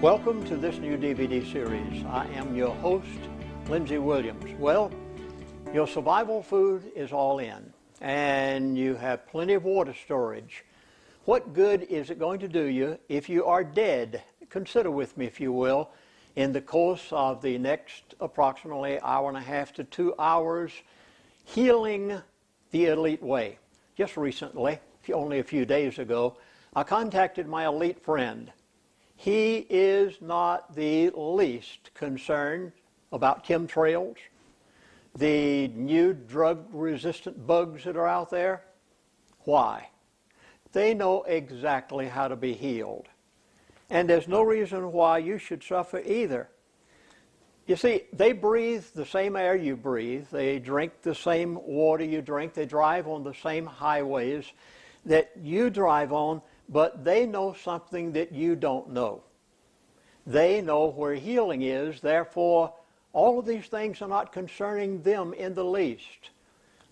Welcome to this new DVD series. I am your host, Lindsey Williams. Well, your survival food is all in, and you have plenty of water storage. What good is it going to do you if you are dead? Consider with me, if you will, in the course of the next approximately hour and a half to 2 hours, healing the elite way. Just recently, only a few days ago, I contacted my elite friend. He is not the least concerned about chemtrails, the new drug-resistant bugs that are out there. Why? They know exactly how to be healed. And there's no reason why you should suffer either. You see, they breathe the same air you breathe. They drink the same water you drink. They drive on the same highways that you drive on, but they know something that you don't know. They know where healing is, therefore all of these things are not concerning them in the least.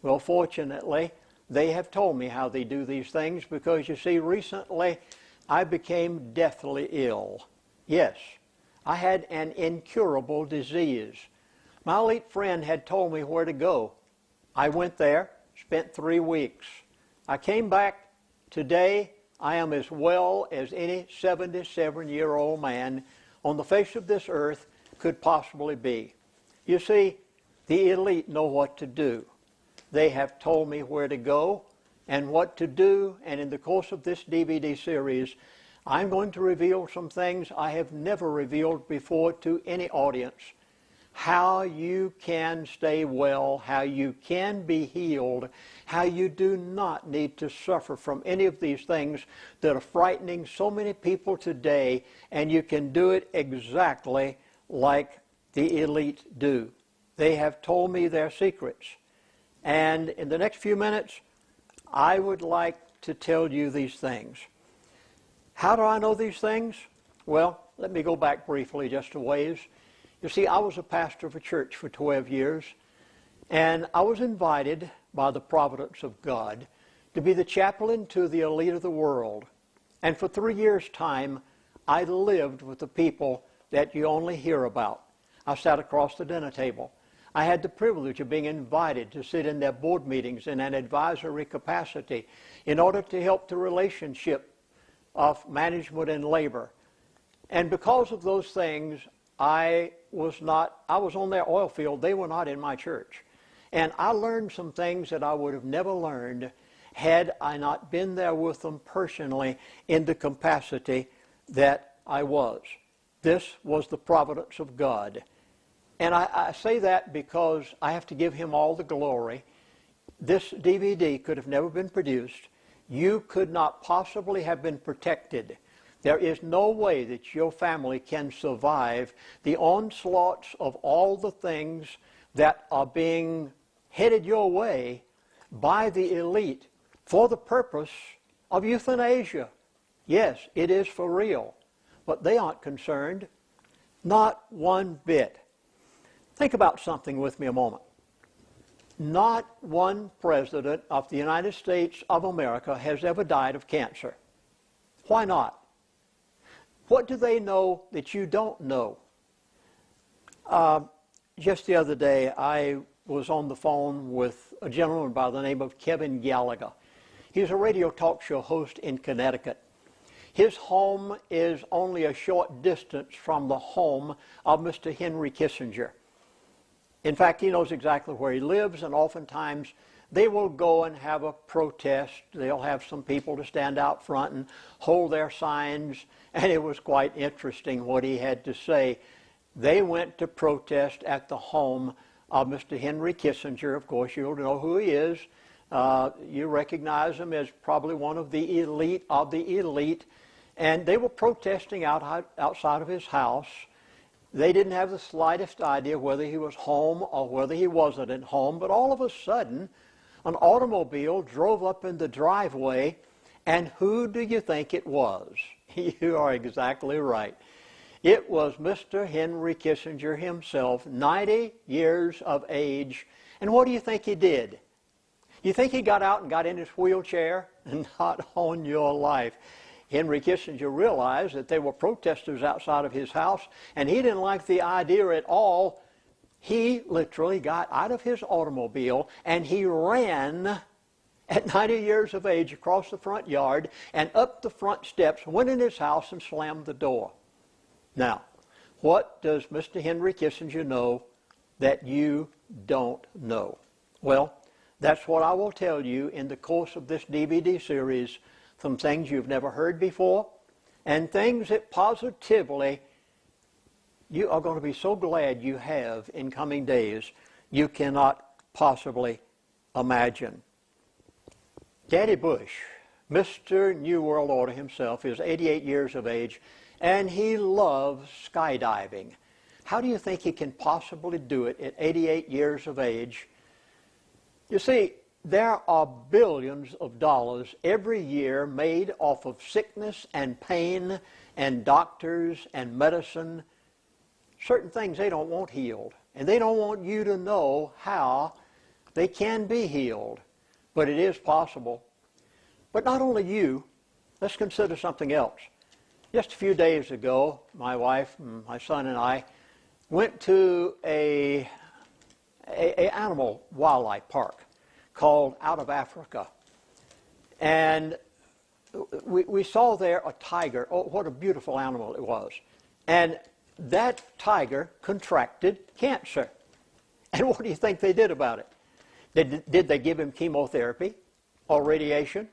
Well, fortunately, they have told me how they do these things because, you see, recently I became deathly ill. Yes, I had an incurable disease. My elite friend had told me where to go. I went there, spent 3 weeks. I came back today. I am as well as any 77-year-old man on the face of this earth could possibly be. You see, the elite know what to do. They have told me where to go and what to do, and in the course of this DVD series, I'm going to reveal some things I have never revealed before to any audience. How you can stay well, how you can be healed, how you do not need to suffer from any of these things that are frightening so many people today, and you can do it exactly like the elite do. They have told me their secrets. And in the next few minutes, I would like to tell you these things. How do I know these things? Well, let me go back briefly just a ways. You see, I was a pastor of a church for 12 years, and I was invited by the providence of God to be the chaplain to the elite of the world. And for 3 years' time, I lived with the people that you only hear about. I sat across the dinner table. I had the privilege of being invited to sit in their board meetings in an advisory capacity in order to help the relationship of management and labor. And because of those things, I was on their oil field. They were not in my church. And I learned some things that I would have never learned had I not been there with them personally in the capacity that I was. This was the providence of God. And I say that because I have to give him all the glory. This DVD could have never been produced. You could not possibly have been protected. There is no way that your family can survive the onslaughts of all the things that are being headed your way by the elite for the purpose of euthanasia. Yes, it is for real, but they aren't concerned, not one bit. Think about something with me a moment. Not one president of the United States of America has ever died of cancer. Why not? What do they know that you don't know? Just the other day, I was on the phone with a gentleman by the name of Kevin Gallagher. He's a radio talk show host in Connecticut. His home is only a short distance from the home of Mr. Henry Kissinger. In fact, he knows exactly where he lives, and oftentimes they will go and have a protest. They'll have some people to stand out front and hold their signs, and it was quite interesting what he had to say. They went to protest at the home of Mr. Henry Kissinger. Of course, you'll know who he is. You recognize him as probably one of the elite of the elite, and they were protesting outside of his house. They didn't have the slightest idea whether he was home or whether he wasn't at home, but all of a sudden, an automobile drove up in the driveway, and who do you think it was? You are exactly right. It was Mr. Henry Kissinger himself, 90 years of age, and what do you think he did? You think he got out and got in his wheelchair? Not on your life. Henry Kissinger realized that there were protesters outside of his house, and he didn't like the idea at all. He literally got out of his automobile and he ran at 90 years of age across the front yard and up the front steps, went in his house and slammed the door. Now, what does Mr. Henry Kissinger know that you don't know? Well, that's what I will tell you in the course of this DVD series, some things you've never heard before and things that positively you are going to be so glad you have in coming days you cannot possibly imagine. Daddy Bush, Mr. New World Order himself, is 88 years of age, and he loves skydiving. How do you think he can possibly do it at 88 years of age? You see, there are billions of dollars every year made off of sickness and pain and doctors and medicine. Certain things they don't want healed, and they don't want you to know how they can be healed, but it is possible. But not only you, let's consider something else. Just a few days ago, my wife, my son, and I went to an animal wildlife park called Out of Africa, and we saw there a tiger. Oh, what a beautiful animal it was. And that tiger contracted cancer. And what do you think they did about it? Did they give him chemotherapy or radiation?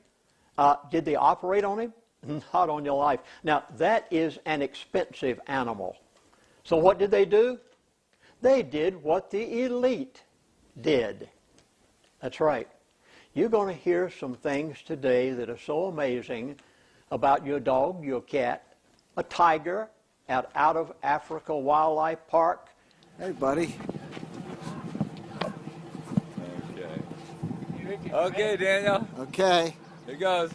Did they operate on him? Not on your life. Now, that is an expensive animal. So what did they do? They did what the elite did. That's right. You're going to hear some things today that are so amazing about your dog, your cat, a tiger, at Out of Africa Wildlife Park. Hey, buddy. Okay. Okay, Daniel. Okay. Here goes.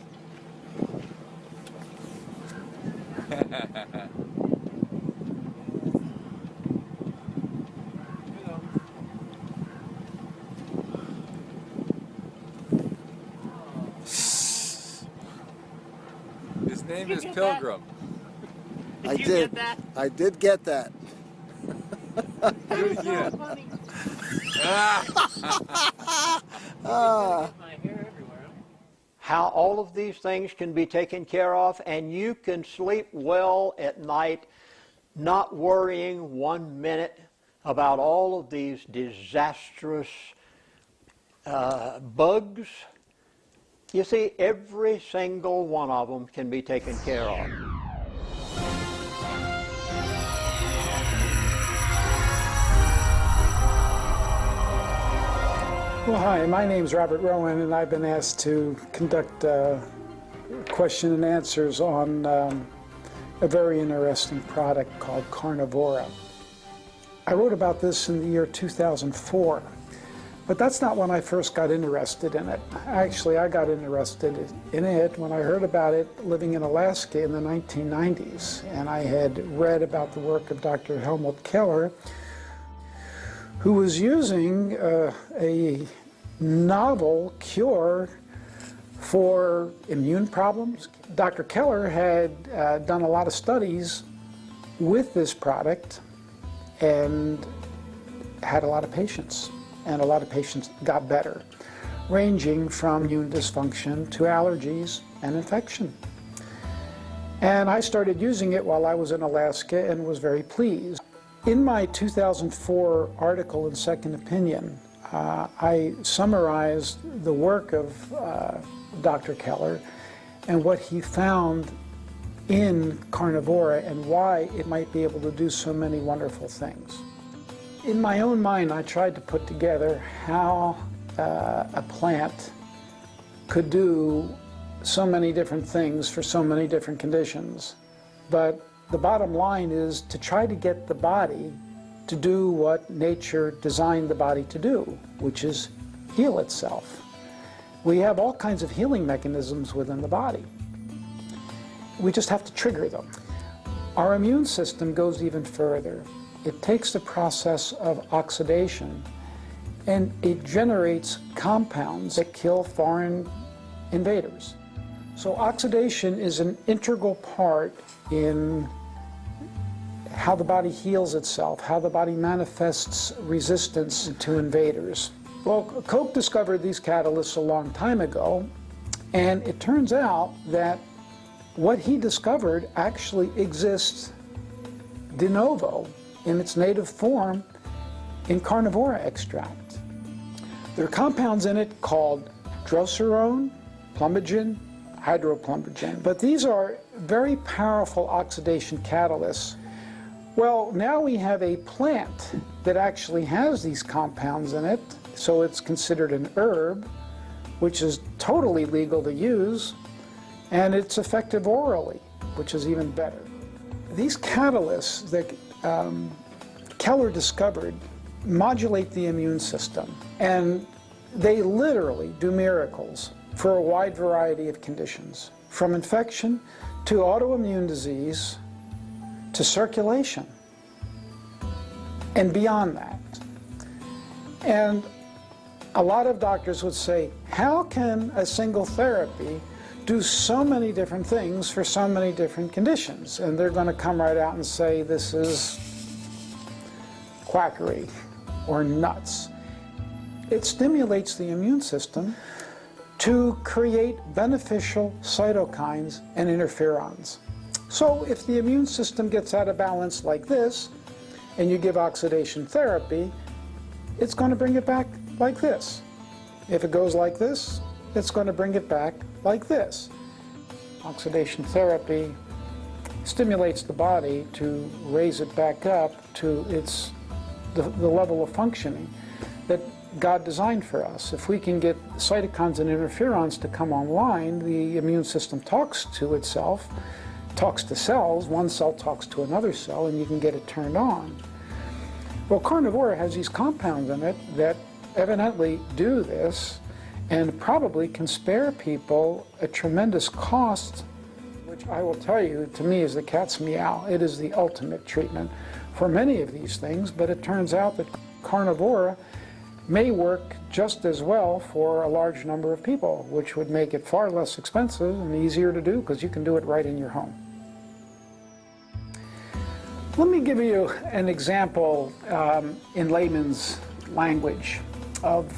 His name is Pilgrim. I did. I did get that. Do it again. How all of these things can be taken care of, and you can sleep well at night, not worrying 1 minute about all of these disastrous bugs. You see, every single one of them can be taken care of. Well, hi, my name's Robert Rowan, and I've been asked to conduct question and answers on a very interesting product called Carnivora. I wrote about this in the year 2004, but that's not when I first got interested in it. Actually, I got interested in it when I heard about it living in Alaska in the 1990s, and I had read about the work of Dr. Helmut Keller, who was using a novel cure for immune problems. Dr. Keller had done a lot of studies with this product and had a lot of patients, and a lot of patients got better, ranging from immune dysfunction to allergies and infection. And I started using it while I was in Alaska and was very pleased. In my 2004 article in Second Opinion, I summarized the work of Dr. Keller and what he found in Carnivora and why it might be able to do so many wonderful things. In my own mind, I tried to put together how a plant could do so many different things for so many different conditions. But the bottom line is to try to get the body to do what nature designed the body to do, which is heal itself. We have all kinds of healing mechanisms within the body. We just have to trigger them. Our immune system goes even further. It takes the process of oxidation and it generates compounds that kill foreign invaders. So oxidation is an integral part in how the body heals itself, how the body manifests resistance to invaders. Well, Koch discovered these catalysts a long time ago, and it turns out that what he discovered actually exists de novo in its native form in Carnivora extract. There are compounds in it called droserone, plumbagin, hydroplumbagin, but these are very powerful oxidation catalysts. Well, now we have a plant that actually has these compounds in it, so it's considered an herb, which is totally legal to use, and it's effective orally, which is even better. These catalysts that Keller discovered modulate the immune system, and they literally do miracles for a wide variety of conditions, from infection to autoimmune disease to circulation and beyond that. And a lot of doctors would say, how can a single therapy do so many different things for so many different conditions? And they're going to come right out and say this is quackery or nuts. It stimulates the immune system to create beneficial cytokines and interferons. So if the immune system gets out of balance like this, and you give oxidation therapy, it's going to bring it back like this. If it goes like this, it's going to bring it back like this. Oxidation therapy stimulates the body to raise it back up to the level of functioning that God designed for us. If we can get cytokines and interferons to come online, the immune system talks to itself, talks to cells, one cell talks to another cell, and you can get it turned on. Well, Carnivora has these compounds in it that evidently do this and probably can spare people a tremendous cost, which I will tell you, to me, is the cat's meow. It is the ultimate treatment for many of these things, but it turns out that Carnivora may work just as well for a large number of people, which would make it far less expensive and easier to do because you can do it right in your home. Let me give you an example in layman's language of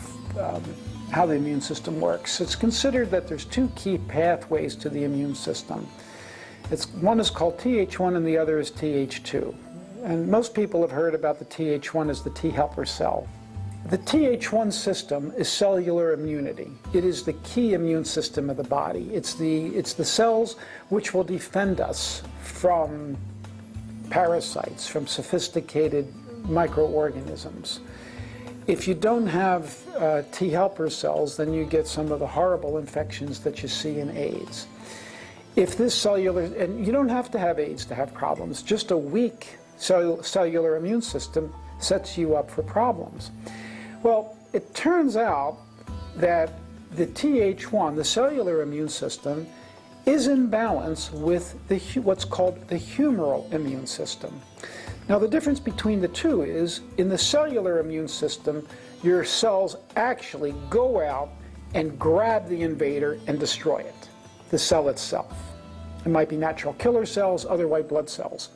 how the immune system works. It's considered that there's two key pathways to the immune system. One is called Th1 and the other is Th2. And most people have heard about the Th1 as the T helper cell. The Th1 system is cellular immunity. It is the key immune system of the body. It's the cells which will defend us from parasites, from sophisticated microorganisms. If you don't have T helper cells, then you get some of the horrible infections that you see in AIDS. If this cellular, and you don't have to have AIDS to have problems, just a weak cellular immune system sets you up for problems. Well, it turns out that the Th1, the cellular immune system, is in balance with what's called the humoral immune system. Now, the difference between the two is, in the cellular immune system, your cells actually go out and grab the invader and destroy it, the cell itself. It might be natural killer cells, other white blood cells.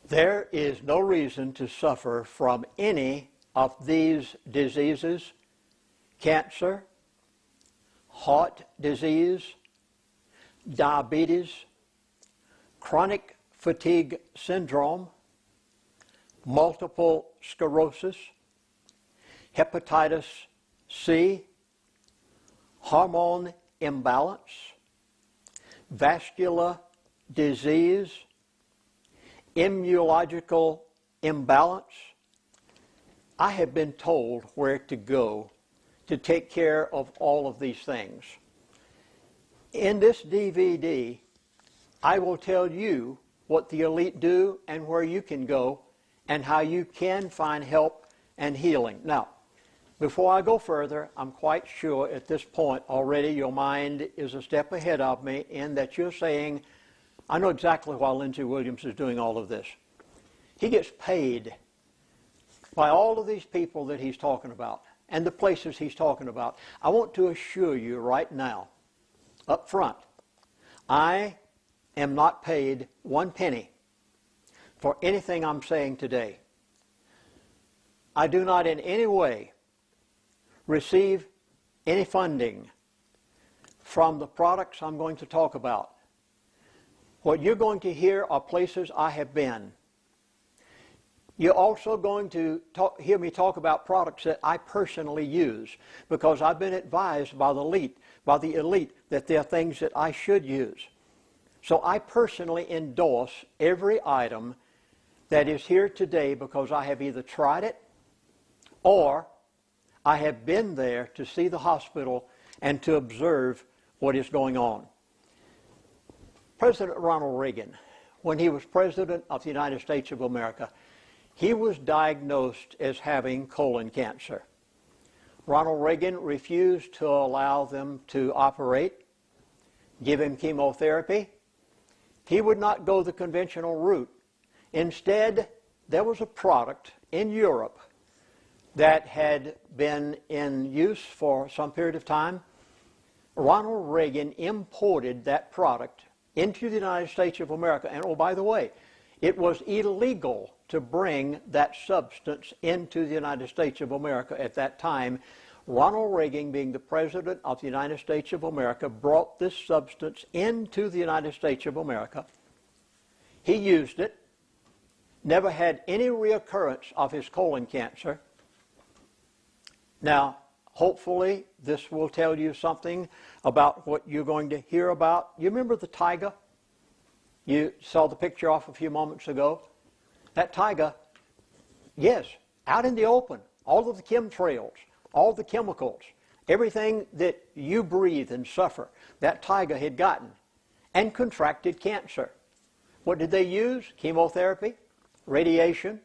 There is no reason to suffer from any of these diseases: cancer, heart disease, diabetes, chronic fatigue syndrome, multiple sclerosis, hepatitis C, hormone imbalance, vascular disease, immunological imbalance. I have been told where to go to take care of all of these things. In this DVD, I will tell you what the elite do and where you can go and how you can find help and healing. Now, before I go further, I'm quite sure at this point already your mind is a step ahead of me in that you're saying, I know exactly why Lindsey Williams is doing all of this. He gets paid by all of these people that he's talking about and the places he's talking about, I want to assure you right now, up front, I am not paid 1 penny for anything I'm saying today. I do not in any way receive any funding from the products I'm going to talk about. What you're going to hear are places I have been. You're also going to hear me talk about products that I personally use because I've been advised by the elite that there are things that I should use. So I personally endorse every item that is here today because I have either tried it or I have been there to see the hospital and to observe what is going on. President Ronald Reagan, when he was President of the United States of America, he was diagnosed as having colon cancer. Ronald Reagan refused to allow them to operate, give him chemotherapy. He would not go the conventional route. Instead, there was a product in Europe that had been in use for some period of time. Ronald Reagan imported that product into the United States of America. And oh, by the way, it was illegal to bring that substance into the United States of America at that time. Ronald Reagan, being the President of the United States of America, brought this substance into the United States of America. He used it, never had any reoccurrence of his colon cancer. Now, hopefully, this will tell you something about what you're going to hear about. You remember the tiger? You saw the picture off a few moments ago. That tiger, yes, out in the open, all of the chemtrails, all the chemicals, everything that you breathe and suffer, that tiger had gotten and contracted cancer. What did they use? Chemotherapy, radiation,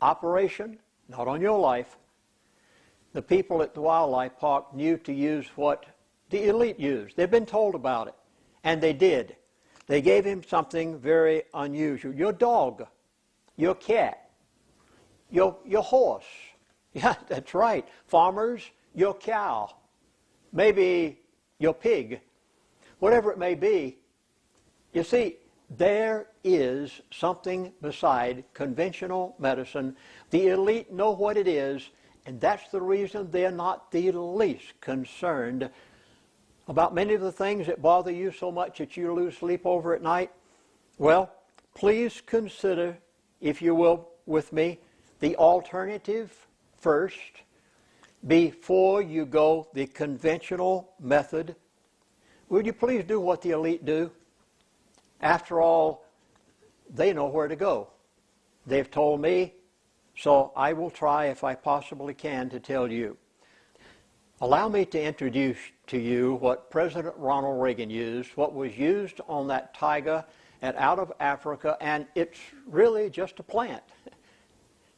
operation, not on your life. The people at the wildlife park knew to use what the elite used. They've been told about it, and they did. They gave him something very unusual. Your dog, your cat, your horse. Yeah, that's right. Farmers, your cow, maybe your pig, whatever it may be. You see, there is something beside conventional medicine. The elite know what it is, and that's the reason they're not the least concerned about many of the things that bother you so much that you lose sleep over at night. Well, please consider, if you will, with me, the alternative first before you go the conventional method. Would you please do what the elite do? After all, they know where to go. They've told me, so I will try, if I possibly can, to tell you. Allow me to introduce to you what President Ronald Reagan used, what was used on that tiger and out of Africa, and it's really just a plant.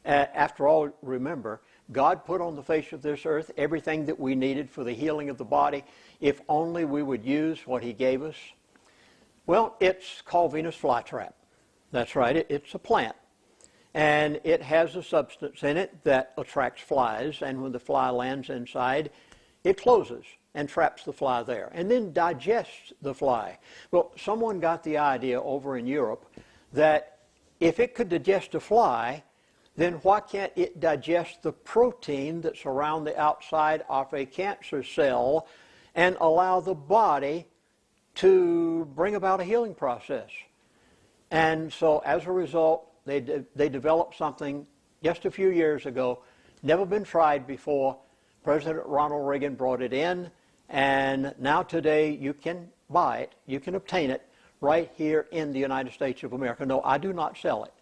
After all, remember, God put on the face of this earth everything that we needed for the healing of the body, if only we would use what he gave us. Well, it's called Venus flytrap. That's right, it's a plant. And it has a substance in it that attracts flies, and when the fly lands inside, it closes and traps the fly there, and then digests the fly. Well, someone got the idea over in Europe that if it could digest a fly, then why can't it digest the protein that's around the outside of a cancer cell and allow the body to bring about a healing process? And so as a result, they developed something just a few years ago, never been tried before. President Ronald Reagan brought it in, and now today you can buy it, you can obtain it right here in the United States of America. No, I do not sell it,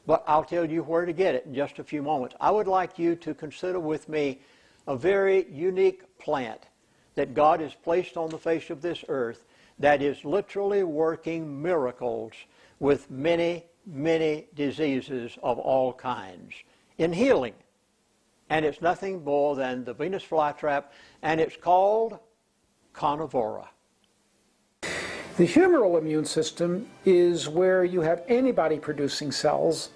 but I'll tell you where to get it in just a few moments. I would like you to consider with me a very unique plant that God has placed on the face of this earth that is literally working miracles with many, many diseases of all kinds in healing. And it's nothing more than the Venus flytrap, and it's called Carnivora. The humoral immune system is where you have antibody-producing cells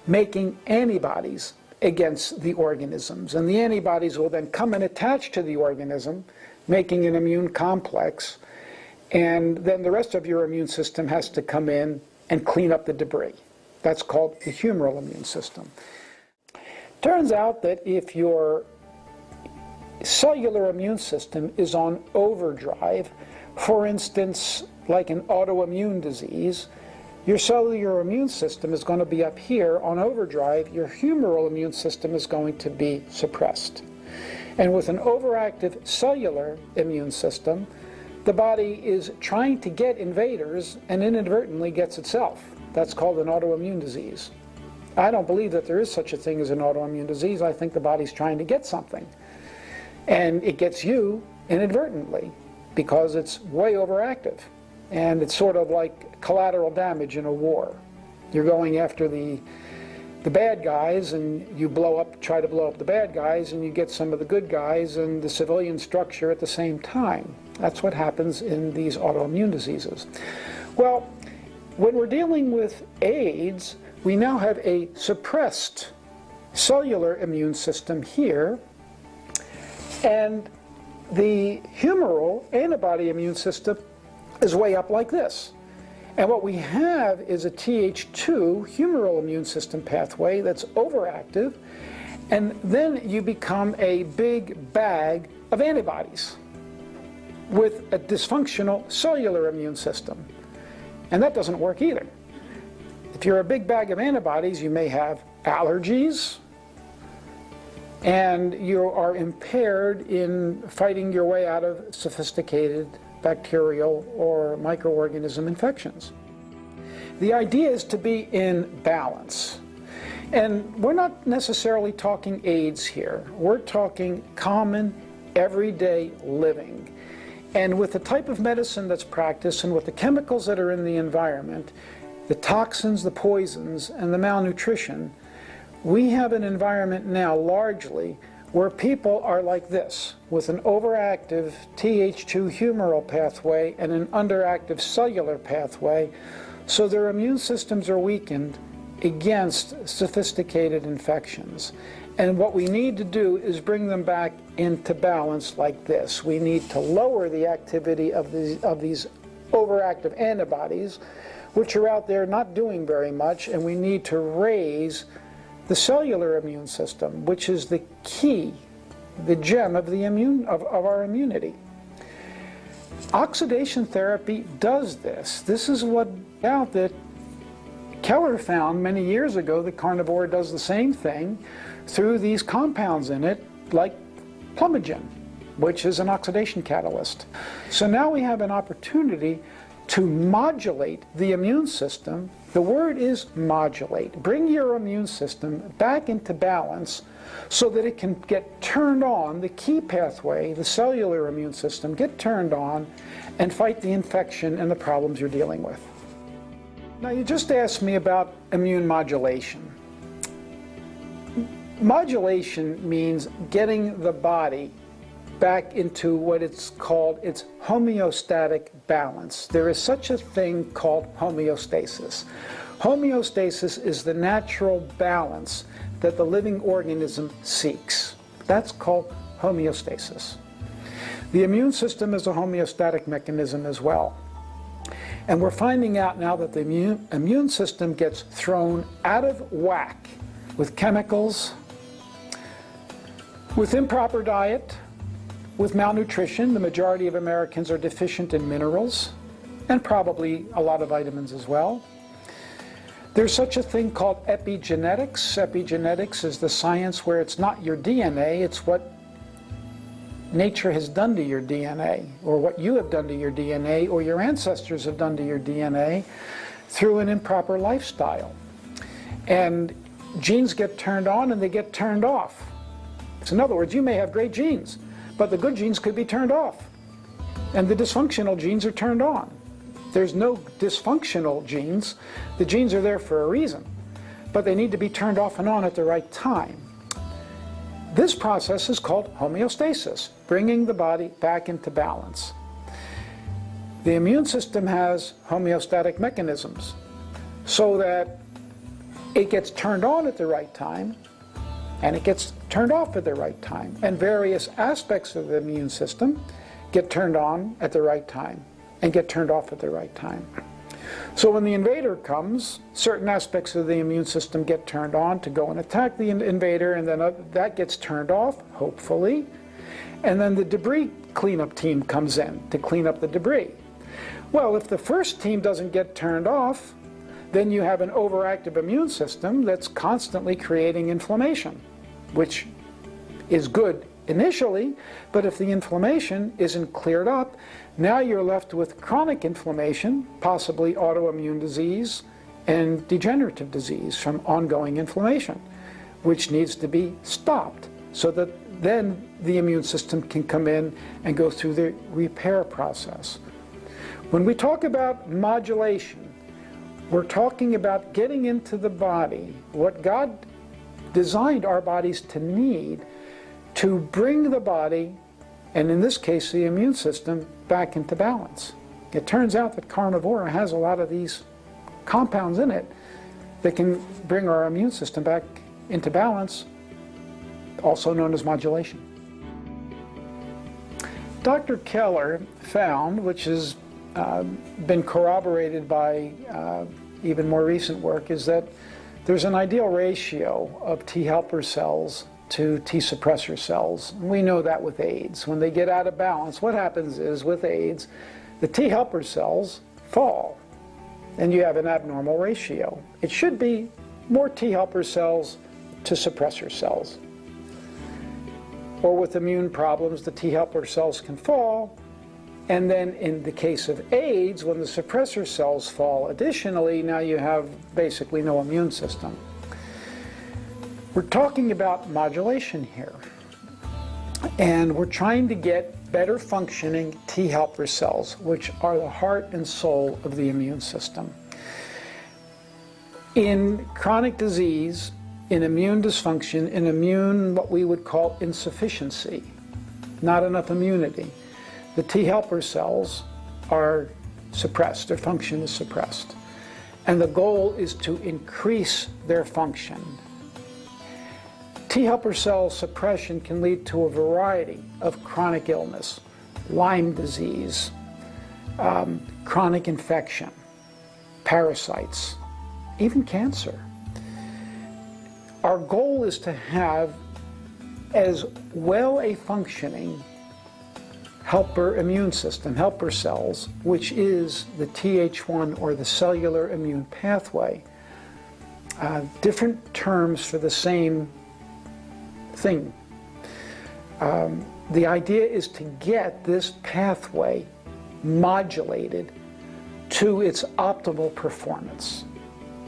making antibodies against the organisms. And the antibodies will then come and attach to the organism, making an immune complex. And then the rest of your immune system has to come in and clean up the debris. That's called the humoral immune system. Turns out that if your cellular immune system is on overdrive, for instance, like an autoimmune disease, your cellular immune system is going to be up here on overdrive. Your humoral immune system is going to be suppressed. And with an overactive cellular immune system, the body is trying to get invaders and inadvertently gets itself. That's called an autoimmune disease. I don't believe that there is such a thing as an autoimmune disease. I think the body's trying to get something. And it gets you inadvertently because it's way overactive. And it's sort of like collateral damage in a war. You're going after the bad guys, and you try to blow up the bad guys, and you get some of the good guys and the civilian structure at the same time. That's what happens in these autoimmune diseases. Well, when we're dealing with AIDS, we now have a suppressed cellular immune system here, and the humoral antibody immune system is way up like this. And what we have is a Th2 humoral immune system pathway that's overactive, and then you become a big bag of antibodies with a dysfunctional cellular immune system. And that doesn't work either. If you're a big bag of antibodies, you may have allergies, and you are impaired in fighting your way out of sophisticated bacterial or microorganism infections. The idea is to be in balance. And we're not necessarily talking AIDS here. We're talking common, everyday living. And with the type of medicine that's practiced and with the chemicals that are in the environment, the toxins, the poisons, and the malnutrition, we have an environment now largely where people are like this, with an overactive Th2 humoral pathway and an underactive cellular pathway, so their immune systems are weakened against sophisticated infections. And what we need to do is bring them back into balance like this. We need to lower the activity of these overactive antibodies, which are out there not doing very much, and we need to raise the cellular immune system, which is the key, the gem of our immunity. Oxidation therapy does this. This is what out that Keller found many years ago that Carnivora does the same thing through these compounds in it, like plumogen, which is an oxidation catalyst. So now we have an opportunity to modulate the immune system. The word is modulate. Bring your immune system back into balance so that it can get turned on, the key pathway, the cellular immune system, get turned on and fight the infection and the problems you're dealing with. Now, you just asked me about immune modulation. Modulation means getting the body back into what it's called its homeostatic balance. There is such a thing called homeostasis. Homeostasis is the natural balance that the living organism seeks. That's called homeostasis. The immune system is a homeostatic mechanism as well. And we're finding out now that the immune system gets thrown out of whack with chemicals, with improper diet, with malnutrition. The majority of Americans are deficient in minerals, and probably a lot of vitamins as well. There's such a thing called epigenetics. Epigenetics is the science where it's not your DNA, it's what nature has done to your DNA, or what you have done to your DNA, or your ancestors have done to your DNA through an improper lifestyle. And genes get turned on and they get turned off. So in other words, you may have great genes, but the good genes could be turned off, and the dysfunctional genes are turned on. There's no dysfunctional genes. The genes are there for a reason, but they need to be turned off and on at the right time. This process is called homeostasis, bringing the body back into balance. The immune system has homeostatic mechanisms so that it gets turned on at the right time and it gets turned off at the right time. And various aspects of the immune system get turned on at the right time and get turned off at the right time. So when the invader comes, certain aspects of the immune system get turned on to go and attack the invader, and then that gets turned off, hopefully. And then the debris cleanup team comes in to clean up the debris. Well, if the first team doesn't get turned off, then you have an overactive immune system that's constantly creating inflammation, which is good initially, but if the inflammation isn't cleared up, now you're left with chronic inflammation, possibly autoimmune disease and degenerative disease from ongoing inflammation, which needs to be stopped so that then the immune system can come in and go through the repair process. When we talk about modulation, we're talking about getting into the body what God designed our bodies to need to bring the body, and in this case the immune system, back into balance. It turns out that Carnivora has a lot of these compounds in it that can bring our immune system back into balance, also known as modulation. Dr. Keller found, which has been corroborated by even more recent work, is that there's an ideal ratio of T helper cells to T suppressor cells. We know that with AIDS. When they get out of balance, what happens is with AIDS, the T helper cells fall, and you have an abnormal ratio. It should be more T helper cells to suppressor cells. Or with immune problems, the T helper cells can fall, and then in the case of AIDS, when the suppressor cells fall, additionally, now you have basically no immune system. We're talking about modulation here, and we're trying to get better functioning T helper cells, which are the heart and soul of the immune system. In chronic disease, in immune dysfunction, in immune, what we would call insufficiency, not enough immunity, the T helper cells are suppressed, their function is suppressed. And the goal is to increase their function. T helper cell suppression can lead to a variety of chronic illness, Lyme disease, chronic infection, parasites, even cancer. Our goal is to have as well a functioning helper immune system, helper cells, which is the Th1 or the cellular immune pathway. Different terms for the same thing. The idea is to get this pathway modulated to its optimal performance.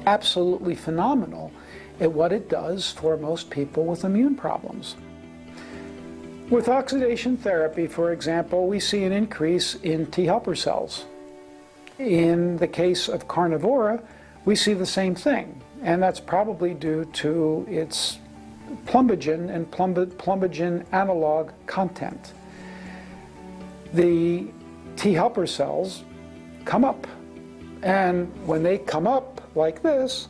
Absolutely phenomenal at what it does for most people with immune problems. With oxidation therapy, for example, we see an increase in T helper cells. In the case of Carnivora, we see the same thing, and that's probably due to its plumbagin and plumbagin analog content. The T helper cells come up, and when they come up like this,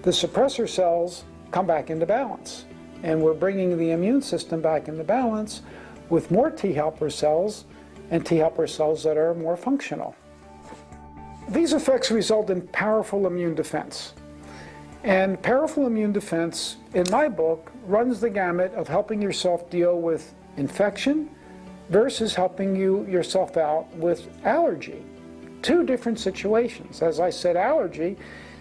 the suppressor cells come back into balance. And we're bringing the immune system back into balance with more T helper cells and T helper cells that are more functional. These effects result in powerful immune defense. And powerful immune defense, in my book, runs the gamut of helping yourself deal with infection versus helping yourself out with allergy. Two different situations. As I said, allergy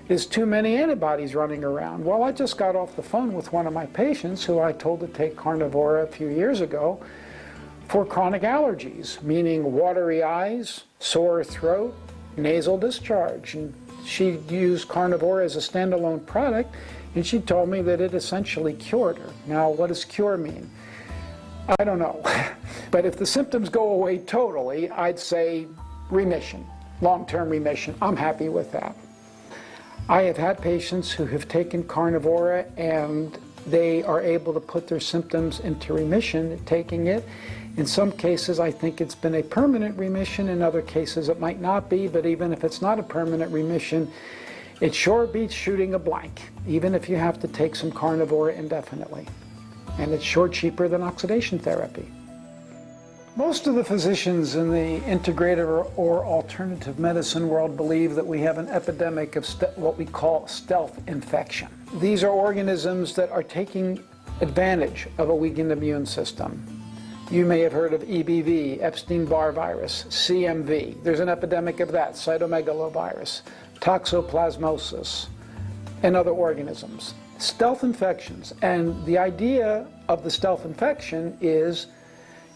is too many antibodies running around. Well, I just got off the phone with one of my patients who I told to take Carnivora a few years ago for chronic allergies, meaning watery eyes, sore throat, nasal discharge. And she used Carnivora as a standalone product, and she told me that it essentially cured her. Now, what does cure mean? I don't know. But if the symptoms go away totally, I'd say remission, long-term remission. I'm happy with that. I have had patients who have taken Carnivora and they are able to put their symptoms into remission taking it. In some cases, I think it's been a permanent remission. In other cases, it might not be, but even if it's not a permanent remission, it sure beats shooting a blank, even if you have to take some Carnivora indefinitely. and it's sure cheaper than oxidation therapy. Most of the physicians in the integrative or alternative medicine world believe that we have an epidemic of what we call stealth infection. These are organisms that are taking advantage of a weakened immune system. You may have heard of EBV, Epstein-Barr virus, CMV. There's an epidemic of that, cytomegalovirus, toxoplasmosis, and other organisms. Stealth infections. And the idea of the stealth infection is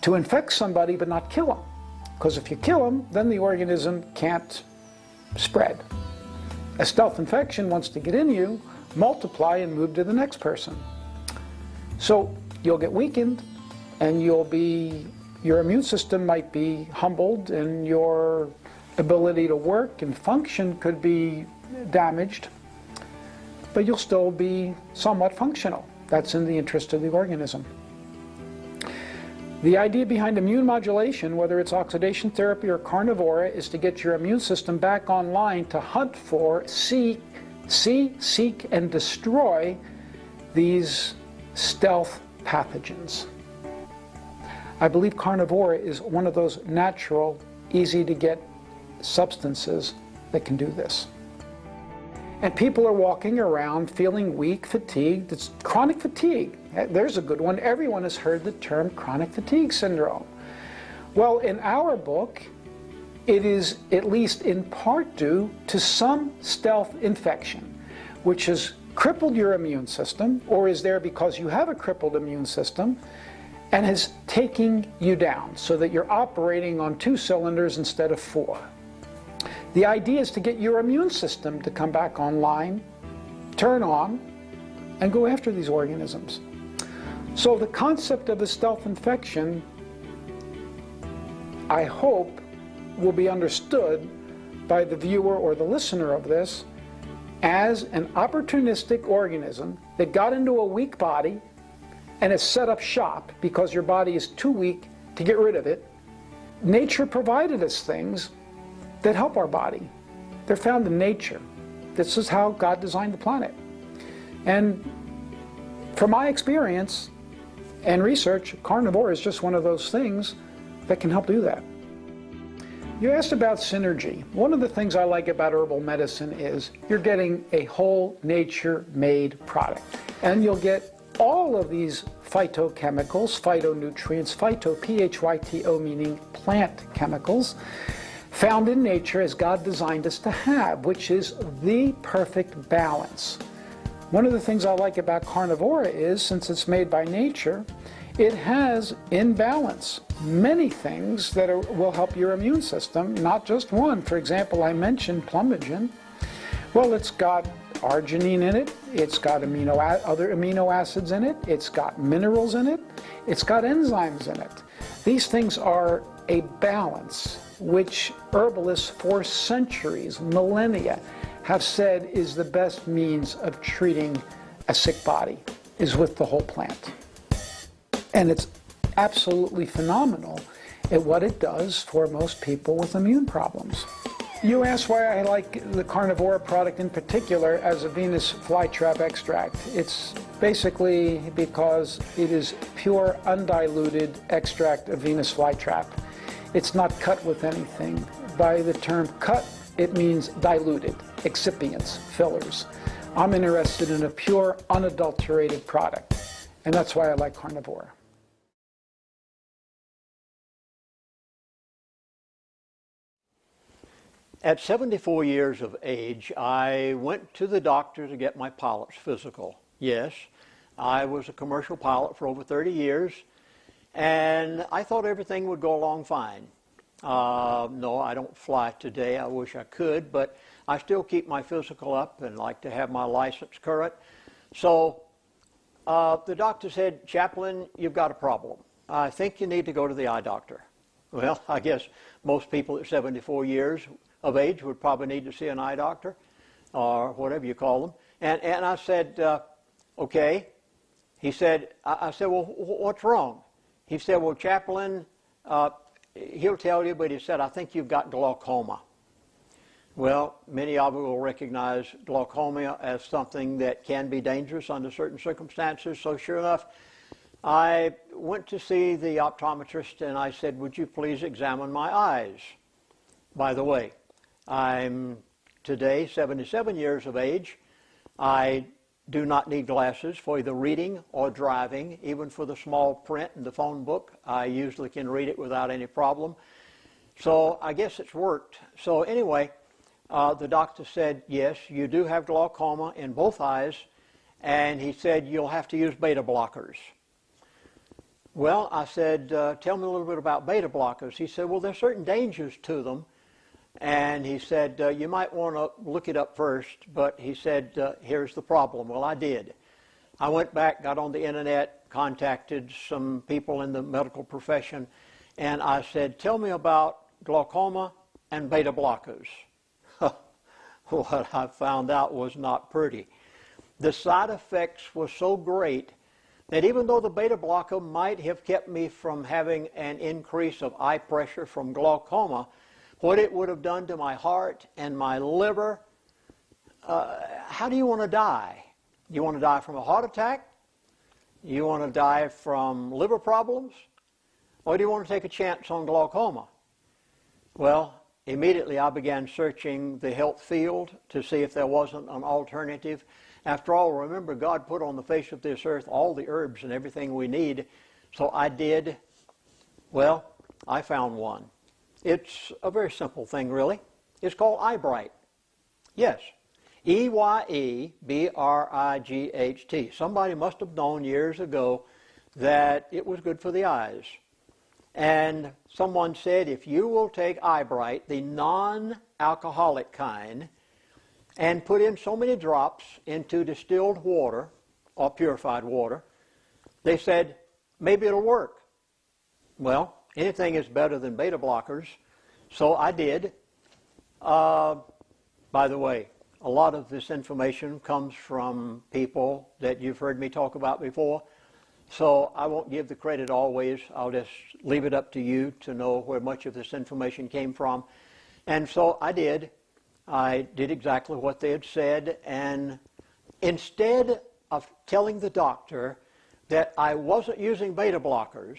to infect somebody but not kill them. Because if you kill them, then the organism can't spread. A stealth infection wants to get in you, multiply, and move to the next person. So you'll get weakened, and your immune system might be humbled, and your ability to work and function could be damaged, but you'll still be somewhat functional. That's in the interest of the organism. The idea behind immune modulation, whether it's oxidation therapy or Carnivora, is to get your immune system back online to hunt for, seek, and destroy these stealth pathogens. I believe Carnivora is one of those natural, easy-to-get substances that can do this. And people are walking around feeling weak, fatigued. It's chronic fatigue. There's a good one. Everyone has heard the term chronic fatigue syndrome. Well, in our book, it is at least in part due to some stealth infection, which has crippled your immune system, or is there because you have a crippled immune system, and is taking you down so that you're operating on 2 cylinders instead of 4. The idea is to get your immune system to come back online, turn on, and go after these organisms. So the concept of a stealth infection, I hope, will be understood by the viewer or the listener of this as an opportunistic organism that got into a weak body and has set up shop because your body is too weak to get rid of it. Nature provided us things that help our body. They're found in nature. This is how God designed the planet. And from my experience and research, Carnivora is just one of those things that can help do that. You asked about synergy. One of the things I like about herbal medicine is you're getting a whole nature-made product. And you'll get all of these phytochemicals, phytonutrients, phyto, P-H-Y-T-O, meaning plant chemicals, found in nature as God designed us to have, which is the perfect balance. One of the things I like about Carnivora is, since it's made by nature, it has in balance many things that will help your immune system, not just one. For example, I mentioned plumogen. Well, it's got arginine in it, it's got other amino acids in it, it's got minerals in it, it's got enzymes in it. These things are a balance which herbalists for centuries, millennia, have said is the best means of treating a sick body, is with the whole plant. And it's absolutely phenomenal at what it does for most people with immune problems. You asked why I like the Carnivora product in particular as a Venus flytrap extract. It's basically because it is pure, undiluted extract of Venus flytrap. It's not cut with anything. By the term cut, it means diluted, excipients, fillers. I'm interested in a pure, unadulterated product, and that's why I like Carnivora. At 74 years of age, I went to the doctor to get my pilot's physical. Yes, I was a commercial pilot for over 30 years, and I thought everything would go along fine. No, I don't fly today. I wish I could, but I still keep my physical up and like to have my license current. So the doctor said, "Chaplain, you've got a problem. I think you need to go to the eye doctor." Well, I guess most people at 74 years of age would probably need to see an eye doctor or whatever you call them. And I said, okay. He said, I said, well, what's wrong? He said, well, Chaplain, he'll tell you, but he said, I think you've got glaucoma. Well, many of you will recognize glaucoma as something that can be dangerous under certain circumstances. So sure enough, I went to see the optometrist and I said, would you please examine my eyes? By the way, I'm today 77 years of age. I do not need glasses for either reading or driving. Even for the small print in the phone book, I usually can read it without any problem. So I guess it's worked. So anyway, the doctor said, yes, you do have glaucoma in both eyes, and he said you'll have to use beta blockers. Well, I said, tell me a little bit about beta blockers. He said, well, there's certain dangers to them. And he said, you might want to look it up first, but he said, here's the problem. Well, I did. I went back, got on the internet, contacted some people in the medical profession, and I said, tell me about glaucoma and beta blockers. What I found out was not pretty. The side effects were so great that even though the beta blocker might have kept me from having an increase of eye pressure from glaucoma, what it would have done to my heart and my liver, how do you want to die? You want to die from a heart attack? You want to die from liver problems? Or do you want to take a chance on glaucoma? Well, immediately I began searching the health field to see if there wasn't an alternative. After all, remember, God put on the face of this earth all the herbs and everything we need. So I did. Well, I found one. It's a very simple thing, really. It's called Eyebright. Yes, Eyebright. Somebody must have known years ago that it was good for the eyes. And someone said, if you will take Eyebright, the non-alcoholic kind, and put in so many drops into distilled water or purified water, they said, maybe it'll work. Well, anything is better than beta blockers, so I did. By the way, a lot of this information comes from people that you've heard me talk about before, so I won't give the credit always. I'll just leave it up to you to know where much of this information came from. And so I did. I did exactly what they had said, and instead of telling the doctor that I wasn't using beta blockers,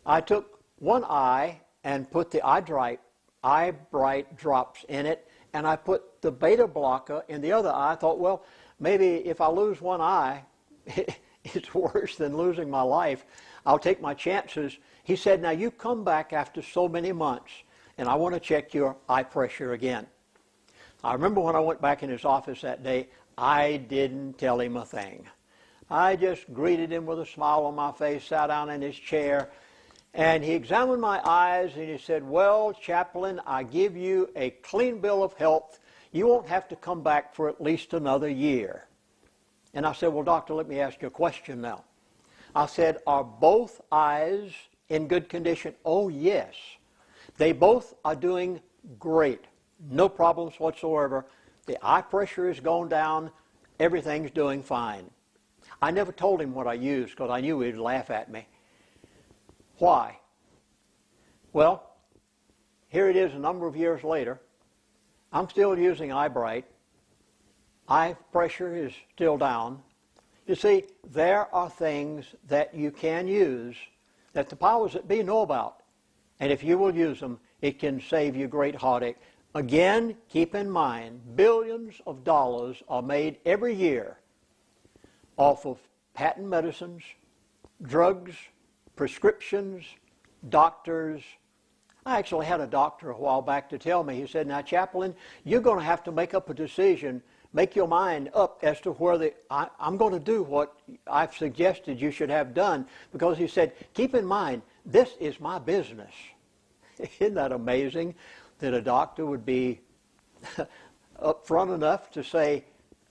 I took one eye and put the Eyebright drops in it, and I put the beta blocker in the other eye. I thought, well, maybe if I lose one eye, it's worse than losing my life. I'll take my chances. He said, now you come back after so many months, and I want to check your eye pressure again. I remember when I went back in his office that day, I didn't tell him a thing. I just greeted him with a smile on my face, sat down in his chair, and he examined my eyes and he said, well, Chaplain, I give you a clean bill of health. You won't have to come back for at least another year. And I said, well, doctor, let me ask you a question now. I said, are both eyes in good condition? Oh, yes. They both are doing great. No problems whatsoever. The eye pressure has gone down. Everything's doing fine. I never told him what I used because I knew he'd laugh at me. Why? Well, here it is a number of years later. I'm still using Eyebright. Eye pressure is still down. You see, there are things that you can use that the powers that be know about. And if you will use them, it can save you great heartache. Again, keep in mind, billions of dollars are made every year off of patent medicines, drugs, prescriptions, doctors. I actually had a doctor a while back to tell me, he said, now, Chaplain, you're going to have to make up a decision, make your mind up as to where I'm going to do what I've suggested you should have done, because he said, keep in mind, this is my business. Isn't that amazing that a doctor would be upfront enough to say,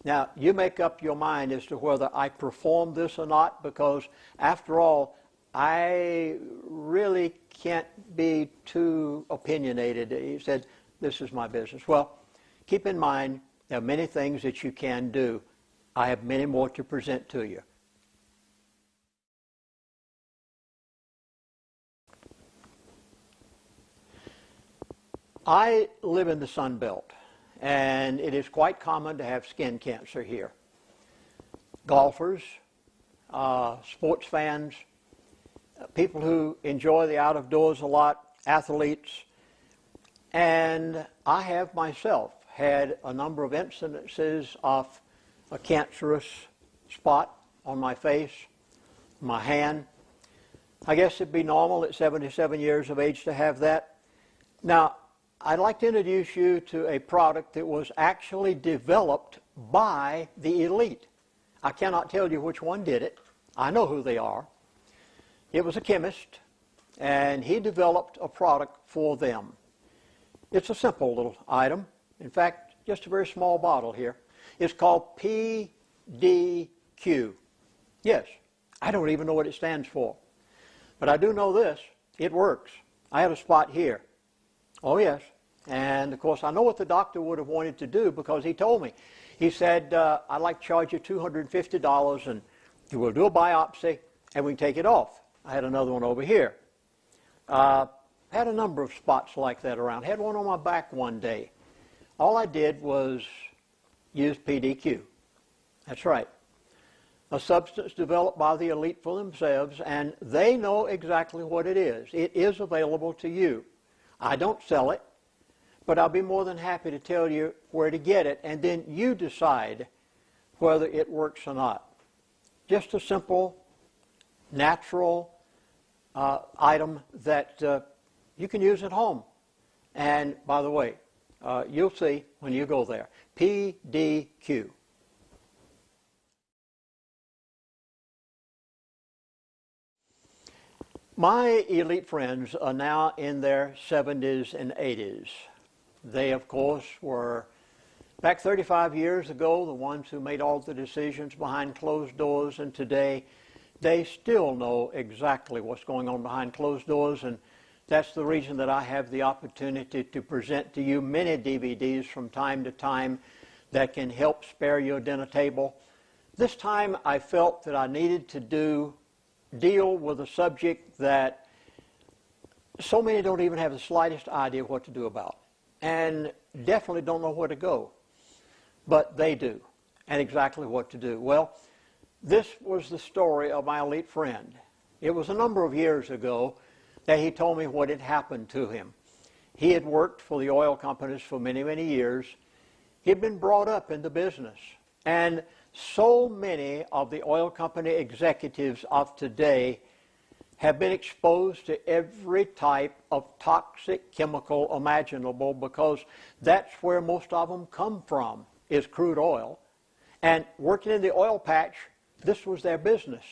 now, you make up your mind as to whether I perform this or not, because after all, I really can't be too opinionated. He said, this is my business. Well, keep in mind, there are many things that you can do. I have many more to present to you. I live in the Sun Belt, and it is quite common to have skin cancer here. Golfers, sports fans, people who enjoy the out of doors a lot, athletes. And I have myself had a number of incidences of a cancerous spot on my face, my hand. I guess it'd be normal at 77 years of age to have that. Now, I'd like to introduce you to a product that was actually developed by the elite. I cannot tell you which one did it. I know who they are. It was a chemist, and he developed a product for them. It's a simple little item. In fact, just a very small bottle here. It's called PDQ. Yes, I don't even know what it stands for. But I do know this. It works. I had a spot here. Oh, yes. And, of course, I know what the doctor would have wanted to do because he told me. He said, I'd like to charge you $250, and we'll do a biopsy, and we can take it off. I had another one over here. Had a number of spots like that around. Had one on my back one day. All I did was use PDQ. That's right. A substance developed by the elite for themselves, and they know exactly what it is. It is available to you. I don't sell it, but I'll be more than happy to tell you where to get it, and then you decide whether it works or not. Just a simple, natural item that you can use at home. And by the way, you'll see when you go there. PDQ. My elite friends are now in their 70s and 80s. They, of course, were, back 35 years ago, the ones who made all the decisions behind closed doors, and today they still know exactly what's going on behind closed doors, and that's the reason that I have the opportunity to present to you many DVDs from time to time that can help spare your dinner table. This time I felt that I needed to deal with a subject that so many don't even have the slightest idea what to do about, and definitely don't know where to go. But they do, and exactly what to do. Well, this was the story of my elite friend. It was a number of years ago that he told me what had happened to him. He had worked for the oil companies for many, many years. He had been brought up in the business. And so many of the oil company executives of today have been exposed to every type of toxic chemical imaginable, because that's where most of them come from, is crude oil. And working in the oil patch, this was their business.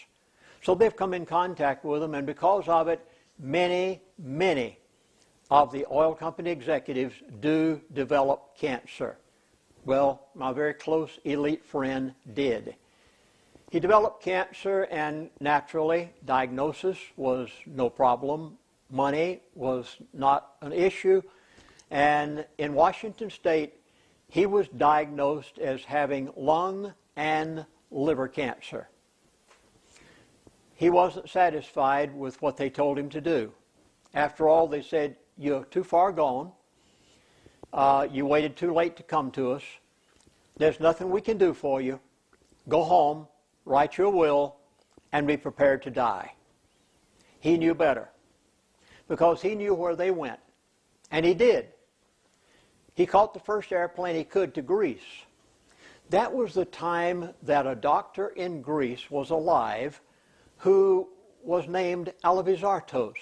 So they've come in contact with them, and because of it, many, many of the oil company executives do develop cancer. Well, my very close elite friend did. He developed cancer, and naturally, diagnosis was no problem. Money was not an issue. And in Washington State, he was diagnosed as having lung and liver cancer. He wasn't satisfied with what they told him to do. After all, they said, you're too far gone. You waited too late to come to us. There's nothing we can do for you. Go home, write your will, and be prepared to die. He knew better, because he knew where they went, and he did. He caught the first airplane he could to Greece. That was the time that a doctor in Greece was alive who was named Alivizatos.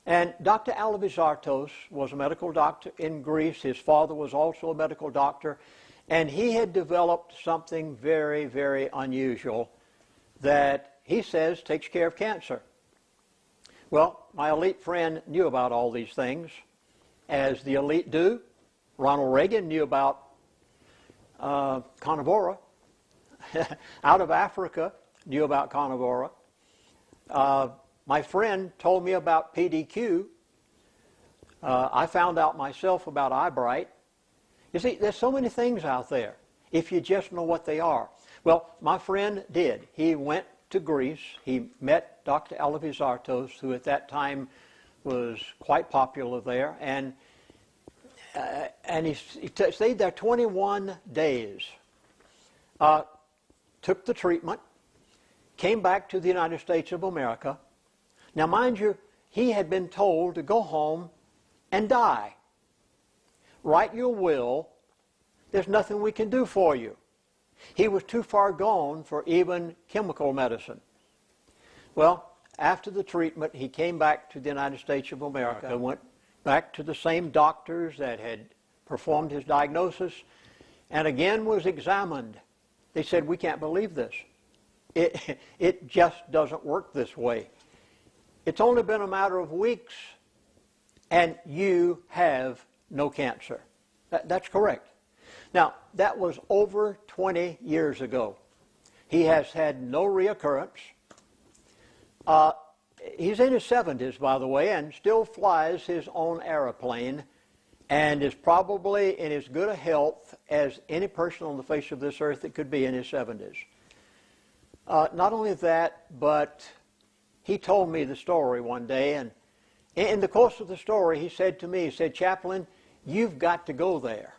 And Dr. Alivizatos was a medical doctor in Greece. His father was also a medical doctor. And he had developed something very, very unusual that he says takes care of cancer. Well, my elite friend knew about all these things, as the elite do. Ronald Reagan knew about Carnivora. Out of Africa, knew about Carnivora. My friend told me about PDQ. I found out myself about Eyebright. You see, there's so many things out there, if you just know what they are. Well, my friend did. He went to Greece. He met Dr. Alivizatos, who at that time was quite popular there, and he stayed there 21 days. Took the treatment. came back to the United States of America. Now, mind you, he had been told to go home and die. Write your will. There's nothing we can do for you. He was too far gone for even chemical medicine. Well, after the treatment, he came back to the United States of America and went back to the same doctors that had performed his diagnosis and again was examined. They said, we can't believe this. It just doesn't work this way. It's only been a matter of weeks and you have no cancer. That's correct. Now, that was over 20 years ago. He has had no reoccurrence. He's in his 70s, by the way, and still flies his own airplane and is probably in as good a health as any person on the face of this earth that could be in his 70s. Not only that, but he told me the story one day, and in the course of the story, he said to me, he said, Chaplain, you've got to go there.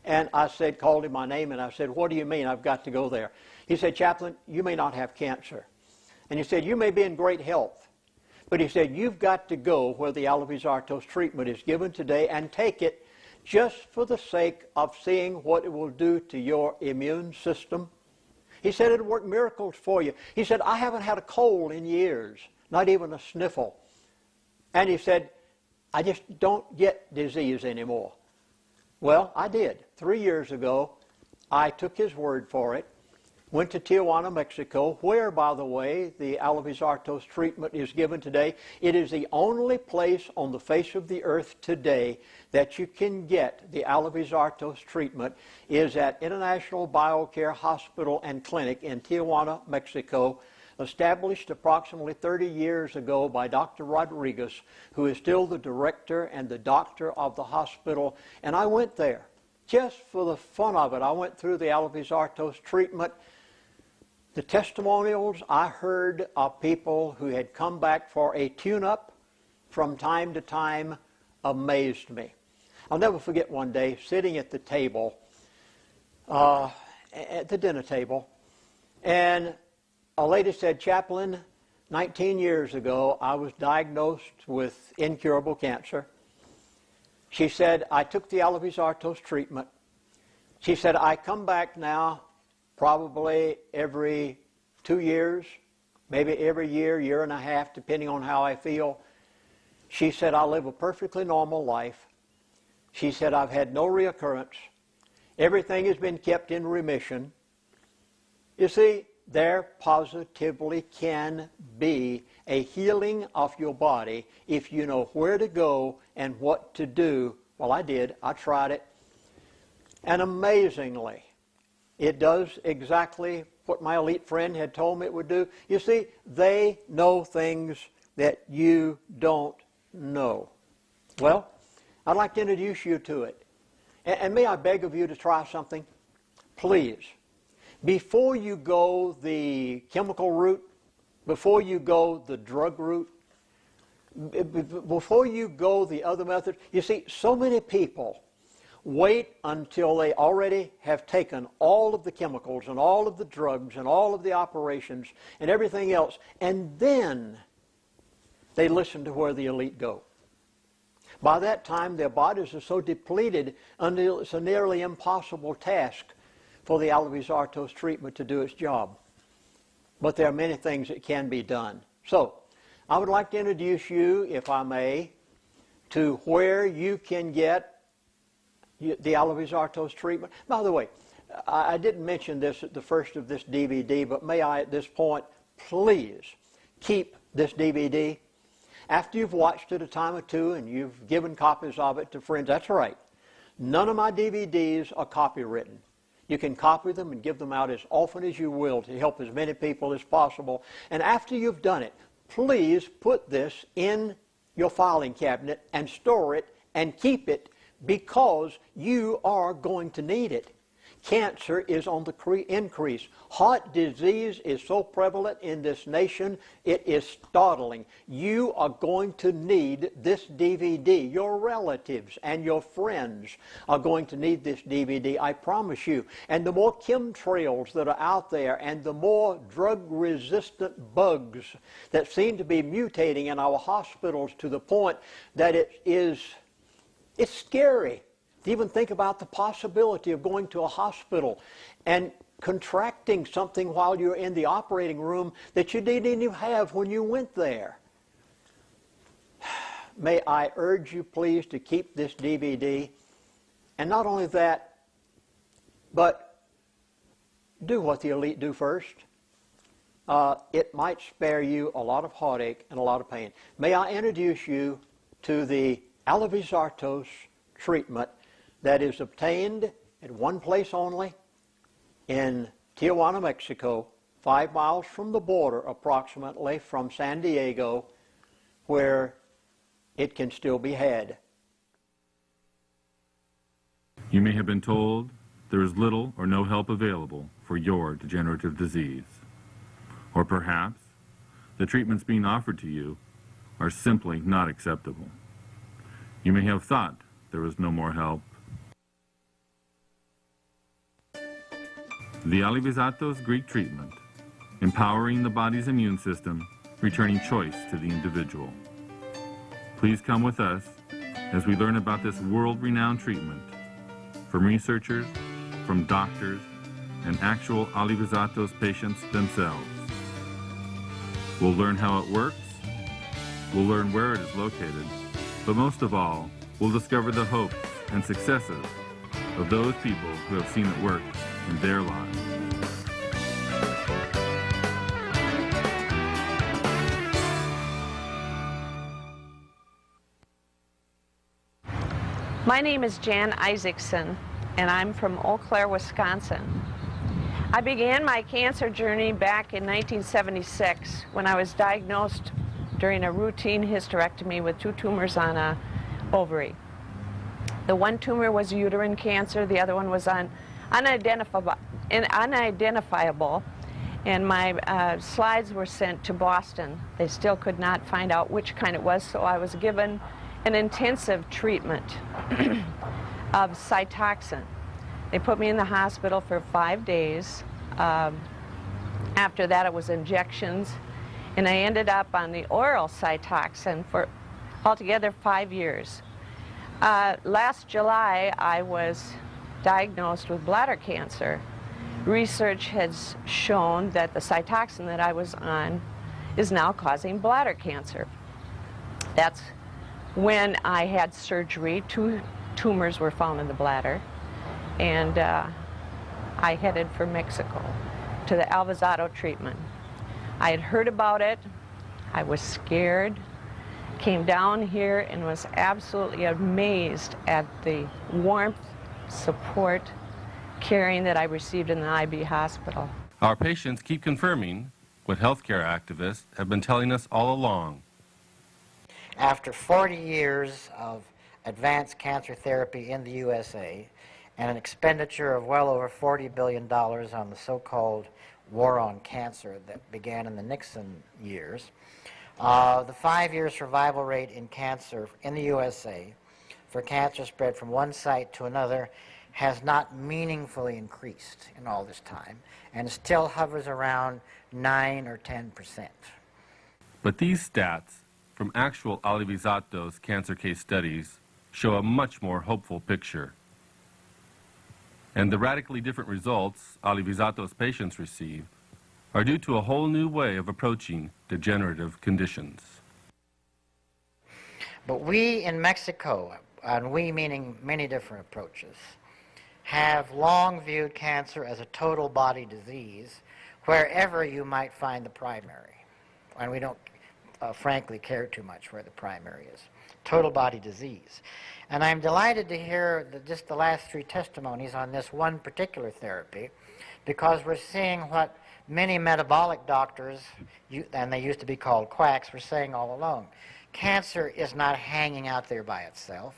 And I said, called him my name, and I said, what do you mean I've got to go there? He said, Chaplain, you may not have cancer. And he said, you may be in great health. But he said, you've got to go where the Alivizatos treatment is given today and take it just for the sake of seeing what it will do to your immune system. He said it'll work miracles for you. He said, I haven't had a cold in years, not even a sniffle. And he said, I just don't get disease anymore. Well, I did. 3 years ago, I took his word for it, went to Tijuana, Mexico, where, by the way, the Alivizatos treatment is given today. It is the only place on the face of the earth today that you can get the Alivizatos treatment is at International BioCare Hospital and Clinic in Tijuana, Mexico, established approximately 30 years ago by Dr. Rodriguez, who is still the director and the doctor of the hospital. And I went there just for the fun of it. I went through the Alivizatos treatment. The testimonials I heard of people who had come back for a tune-up from time to time amazed me. I'll never forget one day sitting at the table, at the dinner table, and a lady said, Chaplain, 19 years ago I was diagnosed with incurable cancer. She said, I took the Alivizatos treatment. She said, I come back now probably every 2 years, maybe every year, year and a half, depending on how I feel. She said, I live a perfectly normal life. She said, I've had no reoccurrence. Everything has been kept in remission. You see, there positively can be a healing of your body if you know where to go and what to do. Well, I did. I tried it. And amazingly, it does exactly what my elite friend had told me it would do. You see, they know things that you don't know. Well, I'd like to introduce you to it. And may I beg of you to try something? Please. Before you go the chemical route, before you go the drug route, before you go the other methods, you see, so many people wait until they already have taken all of the chemicals and all of the drugs and all of the operations and everything else, and then they listen to where the elite go. By that time, their bodies are so depleted until it's a nearly impossible task for the Alivizatos treatment to do its job. But there are many things that can be done. So, I would like to introduce you, if I may, to where you can get the Alivizatos treatment. By the way, I didn't mention this at the first of this DVD, but may I at this point please keep this DVD. After you've watched it a time or two and you've given copies of it to friends, that's right. None of my DVDs are copywritten. You can copy them and give them out as often as you will to help as many people as possible. And after you've done it, please put this in your filing cabinet and store it and keep it, because you are going to need it. Cancer is on the increase. Heart disease is so prevalent in this nation, it is startling. You are going to need this DVD. Your relatives and your friends are going to need this DVD, I promise you. And the more chemtrails that are out there and the more drug-resistant bugs that seem to be mutating in our hospitals to the point that it's scary to even think about the possibility of going to a hospital and contracting something while you're in the operating room that you didn't even have when you went there. May I urge you, please, to keep this DVD. And not only that, but do what the elite do first. It might spare you a lot of heartache and a lot of pain. May I introduce you to the Alivizatos treatment that is obtained at one place only in Tijuana, Mexico, 5 miles from the border approximately from San Diego, where it can still be had. You may have been told there is little or no help available for your degenerative disease. Or perhaps the treatments being offered to you are simply not acceptable. You may have thought there was no more help. The Alivizatos Greek treatment, empowering the body's immune system, returning choice to the individual. Please come with us as we learn about this world-renowned treatment from researchers, from doctors, and actual Alivizatos patients themselves. We'll learn how it works, we'll learn where it is located, but most of all, we'll discover the hopes and successes of those people who have seen it work in their lives. My name is Jan Isaacson, and I'm from Eau Claire, Wisconsin. I began my cancer journey back in 1976 when I was diagnosed during a routine hysterectomy with 2 tumors on an ovary. The one tumor was uterine cancer, the other one was unidentifiable, and my slides were sent to Boston. They still could not find out which kind it was, so I was given an intensive treatment of Cytoxan. They put me in the hospital for 5 days. After that, it was injections, and I ended up on the oral Cytoxan for altogether 5 years. Last July, I was diagnosed with bladder cancer. Research has shown that the Cytoxan that I was on is now causing bladder cancer. That's when I had surgery. 2 tumors were found in the bladder, and I headed for Mexico to the Alivizatos treatment. I had heard about it, I was scared, came down here and was absolutely amazed at the warmth, support, caring that I received in the IBC Hospital. Our patients keep confirming what healthcare activists have been telling us all along. After 40 years of advanced cancer therapy in the USA and an expenditure of well over $40 billion on the so-called war on cancer that began in the Nixon years, the 5-year survival rate in cancer in the USA for cancer spread from one site to another has not meaningfully increased in all this time and still hovers around 9 or 10%. But these stats from actual Alivizatos cancer case studies show a much more hopeful picture. And the radically different results Alivizatos patients receive are due to a whole new way of approaching degenerative conditions. But we in Mexico, and we meaning many different approaches, have long viewed cancer as a total body disease wherever you might find the primary. And we don't frankly care too much where the primary is. Total body disease. And I'm delighted to hear just the last 3 testimonies on this one particular therapy, because we're seeing what many metabolic doctors, and they used to be called quacks, were saying all along. Cancer is not hanging out there by itself.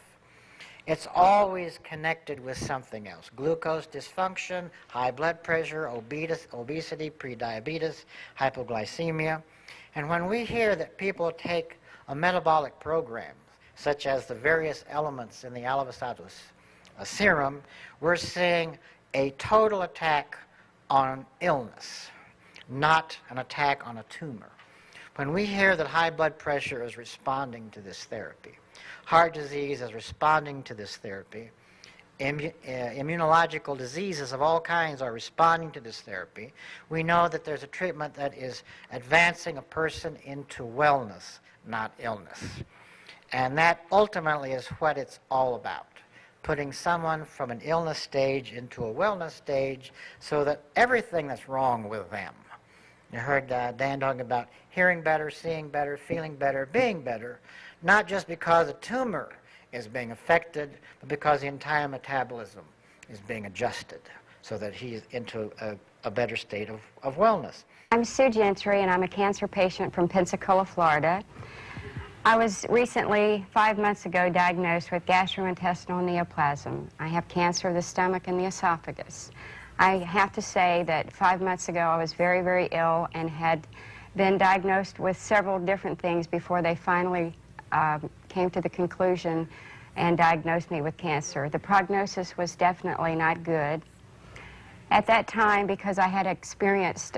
it's always connected with something else. Glucose dysfunction, high blood pressure, obesity, prediabetes, hypoglycemia. And when we hear that people take a metabolic program, such as the various elements in the Alivizatos serum, we're seeing a total attack on illness, not an attack on a tumor. When we hear that high blood pressure is responding to this therapy, heart disease is responding to this therapy, immunological diseases of all kinds are responding to this therapy, we know that there's a treatment that is advancing a person into wellness, not illness. And that ultimately is what it's all about, putting someone from an illness stage into a wellness stage so that everything that's wrong with them. You heard Dan talking about hearing better, seeing better, feeling better, being better, not just because a tumor is being affected, but because the entire metabolism is being adjusted so that he's into a better state of wellness. I'm Sue Gentry, and I'm a cancer patient from Pensacola, Florida. I was recently, 5 months ago, diagnosed with gastrointestinal neoplasm. I have cancer of the stomach and the esophagus. I have to say that 5 months ago I was very, very ill and had been diagnosed with several different things before they finally came to the conclusion and diagnosed me with cancer. The prognosis was definitely not good. At that time, because I had experienced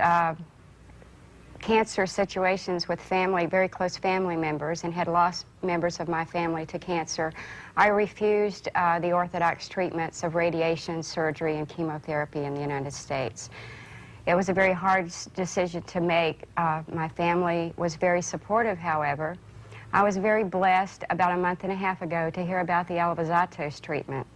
cancer situations with family, very close family members, and had lost members of my family to cancer, I refused the orthodox treatments of radiation, surgery, and chemotherapy in the United States. It was a very hard decision to make. My family was very supportive, however. I was very blessed about a month and a half ago to hear about the Alivizatos treatment.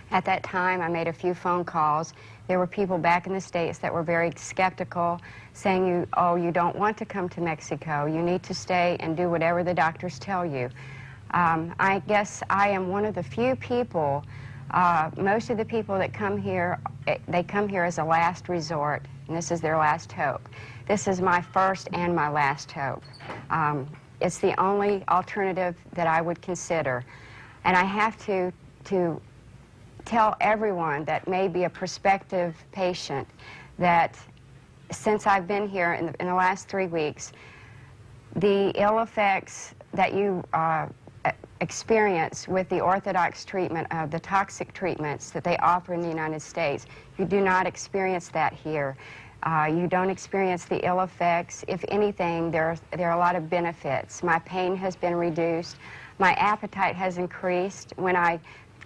At that time, I made a few phone calls. There were people back in the States that were very skeptical, saying, you don't want to come to Mexico. You need to stay and do whatever the doctors tell you. I guess I am one of the few people, most of the people that come here, they come here as a last resort, and this is their last hope. This is my first and my last hope. It's the only alternative that I would consider. And I have to tell everyone that may be a prospective patient that since I've been here in the last 3 weeks, the ill effects that you experience with the orthodox treatment of the toxic treatments that they offer in the United States, you do not experience that here. You don't experience the ill effects. If anything, there are a lot of benefits. My pain has been reduced. My appetite has increased. When I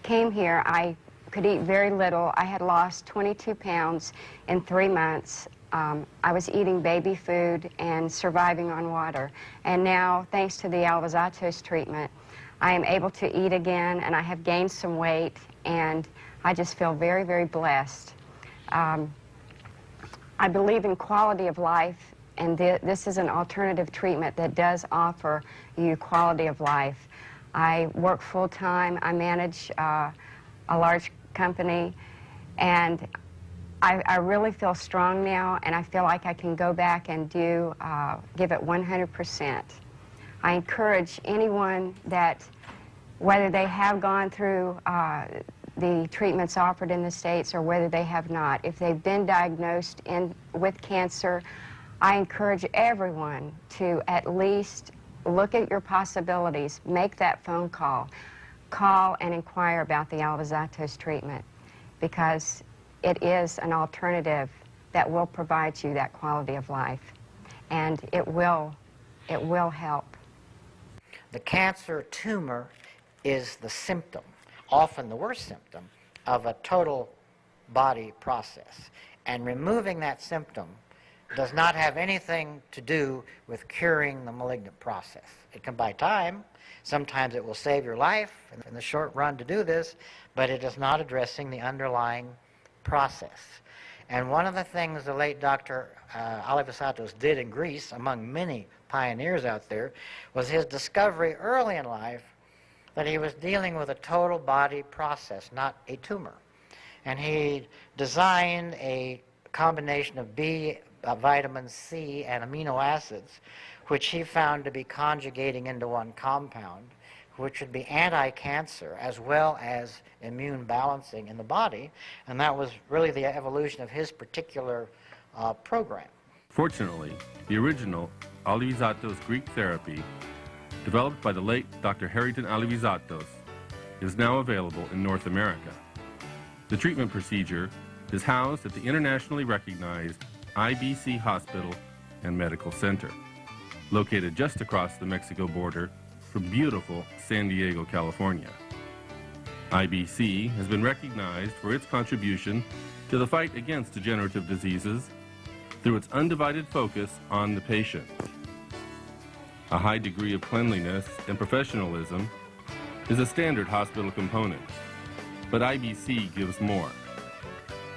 came here, I could eat very little. I had lost 22 pounds in 3 months. I was eating baby food and surviving on water. And now, thanks to the Alivizatos treatment, I am able to eat again, and I have gained some weight, and I just feel very, very blessed. I believe in quality of life, and this is an alternative treatment that does offer you quality of life. I work full-time. I manage a large company, and I really feel strong now, and I feel like I can go back and give it 100%. I encourage anyone that, whether they have gone through the treatments offered in the States or whether they have not, if they've been diagnosed with cancer, I encourage everyone to at least look at your possibilities, make that phone call, call and inquire about the Alivizatos treatment, because it is an alternative that will provide you that quality of life, and it will help. The cancer tumor is the symptom, often the worst symptom, of a total body process. And removing that symptom does not have anything to do with curing the malignant process. It can buy time. Sometimes it will save your life in the short run to do this, but it is not addressing the underlying process. And one of the things the late Dr. Alivizatos did in Greece, among many pioneers out there, was his discovery early in life that he was dealing with a total body process, not a tumor. And he designed a combination of vitamin C and amino acids, which he found to be conjugating into one compound, which would be anti-cancer as well as immune balancing in the body, and that was really the evolution of his particular program. Fortunately, the original Alivizatos Greek therapy, developed by the late Dr. Harrington Alivizatos, is now available in North America. The treatment procedure is housed at the internationally recognized IBC Hospital and Medical Center, located just across the Mexico border from beautiful San Diego, California. IBC has been recognized for its contribution to the fight against degenerative diseases through its undivided focus on the patient. A high degree of cleanliness and professionalism is a standard hospital component, but IBC gives more,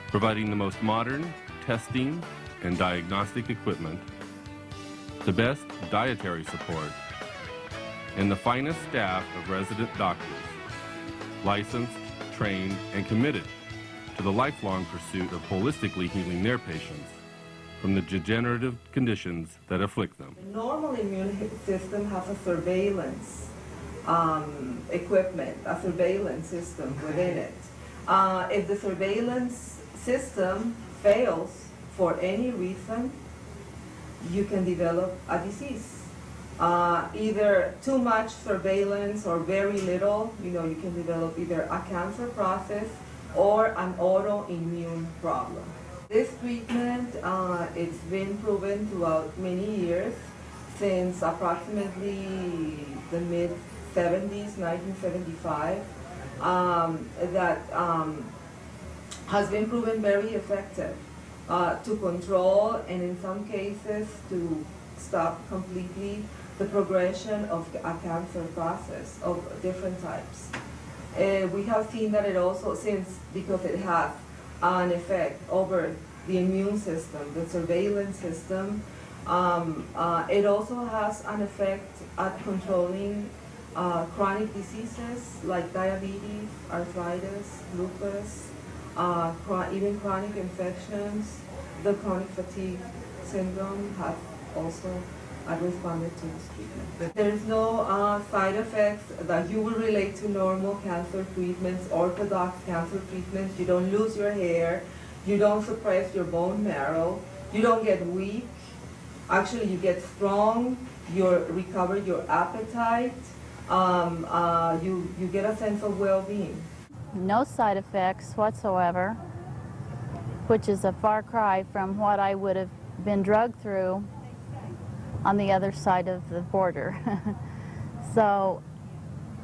providing the most modern testing and diagnostic equipment, the best dietary support, and the finest staff of resident doctors, licensed, trained, and committed to the lifelong pursuit of holistically healing their patients from the degenerative conditions that afflict them. The normal immune system has a surveillance equipment, a surveillance system within it. If the surveillance system fails for any reason, you can develop a disease. Either too much surveillance or very little, you can develop either a cancer process or an autoimmune problem. This treatment, it's been proven throughout many years, since approximately the mid-70s, 1975, that has been proven very effective to control and in some cases to stop completely the progression of a cancer process of different types. We have seen that it also, because it has an effect over the immune system, the surveillance system, it also has an effect at controlling chronic diseases like diabetes, arthritis, lupus, even chronic infections. The chronic fatigue syndrome has also responded to this treatment. There is no side effects that you will relate to normal cancer treatments, orthodox cancer treatments. You don't lose your hair, you don't suppress your bone marrow, you don't get weak. Actually, you get strong, you recover your appetite, you get a sense of well-being. No side effects whatsoever, which is a far cry from what I would have been drugged through on the other side of the border. So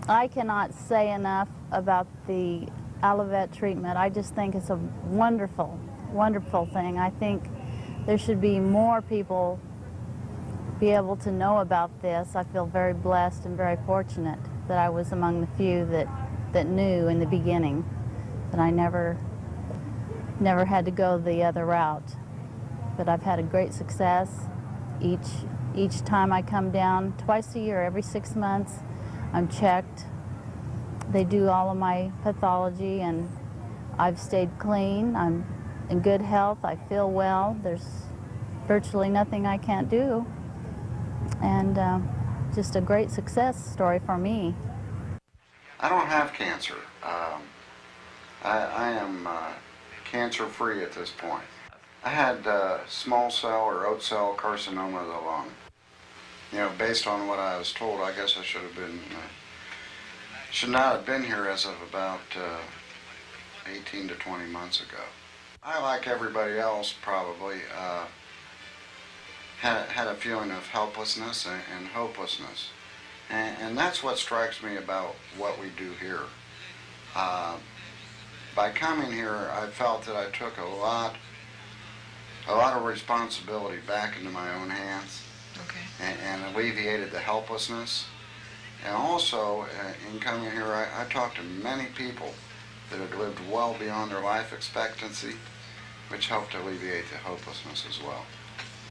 I cannot say enough about the Alivet treatment. I just think it's a wonderful, wonderful thing. I think there should be more people be able to know about this. I feel very blessed and very fortunate that I was among the few that knew in the beginning, that I never had to go the other route. But I've had a great success. Each time I come down, twice a year, every 6 months, I'm checked. They do all of my pathology, and I've stayed clean. I'm in good health. I feel well. There's virtually nothing I can't do. And just a great success story for me. I don't have cancer. I am cancer-free at this point. I had small cell or oat cell carcinoma of the lung. Based on what I was told, I guess I should not have been here as of about 18 to 20 months ago. I, like everybody else, probably had a feeling of helplessness and hopelessness. And that's what strikes me about what we do here. By coming here, I felt that I took a lot of responsibility back into my own hands. Okay. And alleviated the helplessness. And also, in coming here, I talked to many people that had lived well beyond their life expectancy, which helped alleviate the hopelessness as well.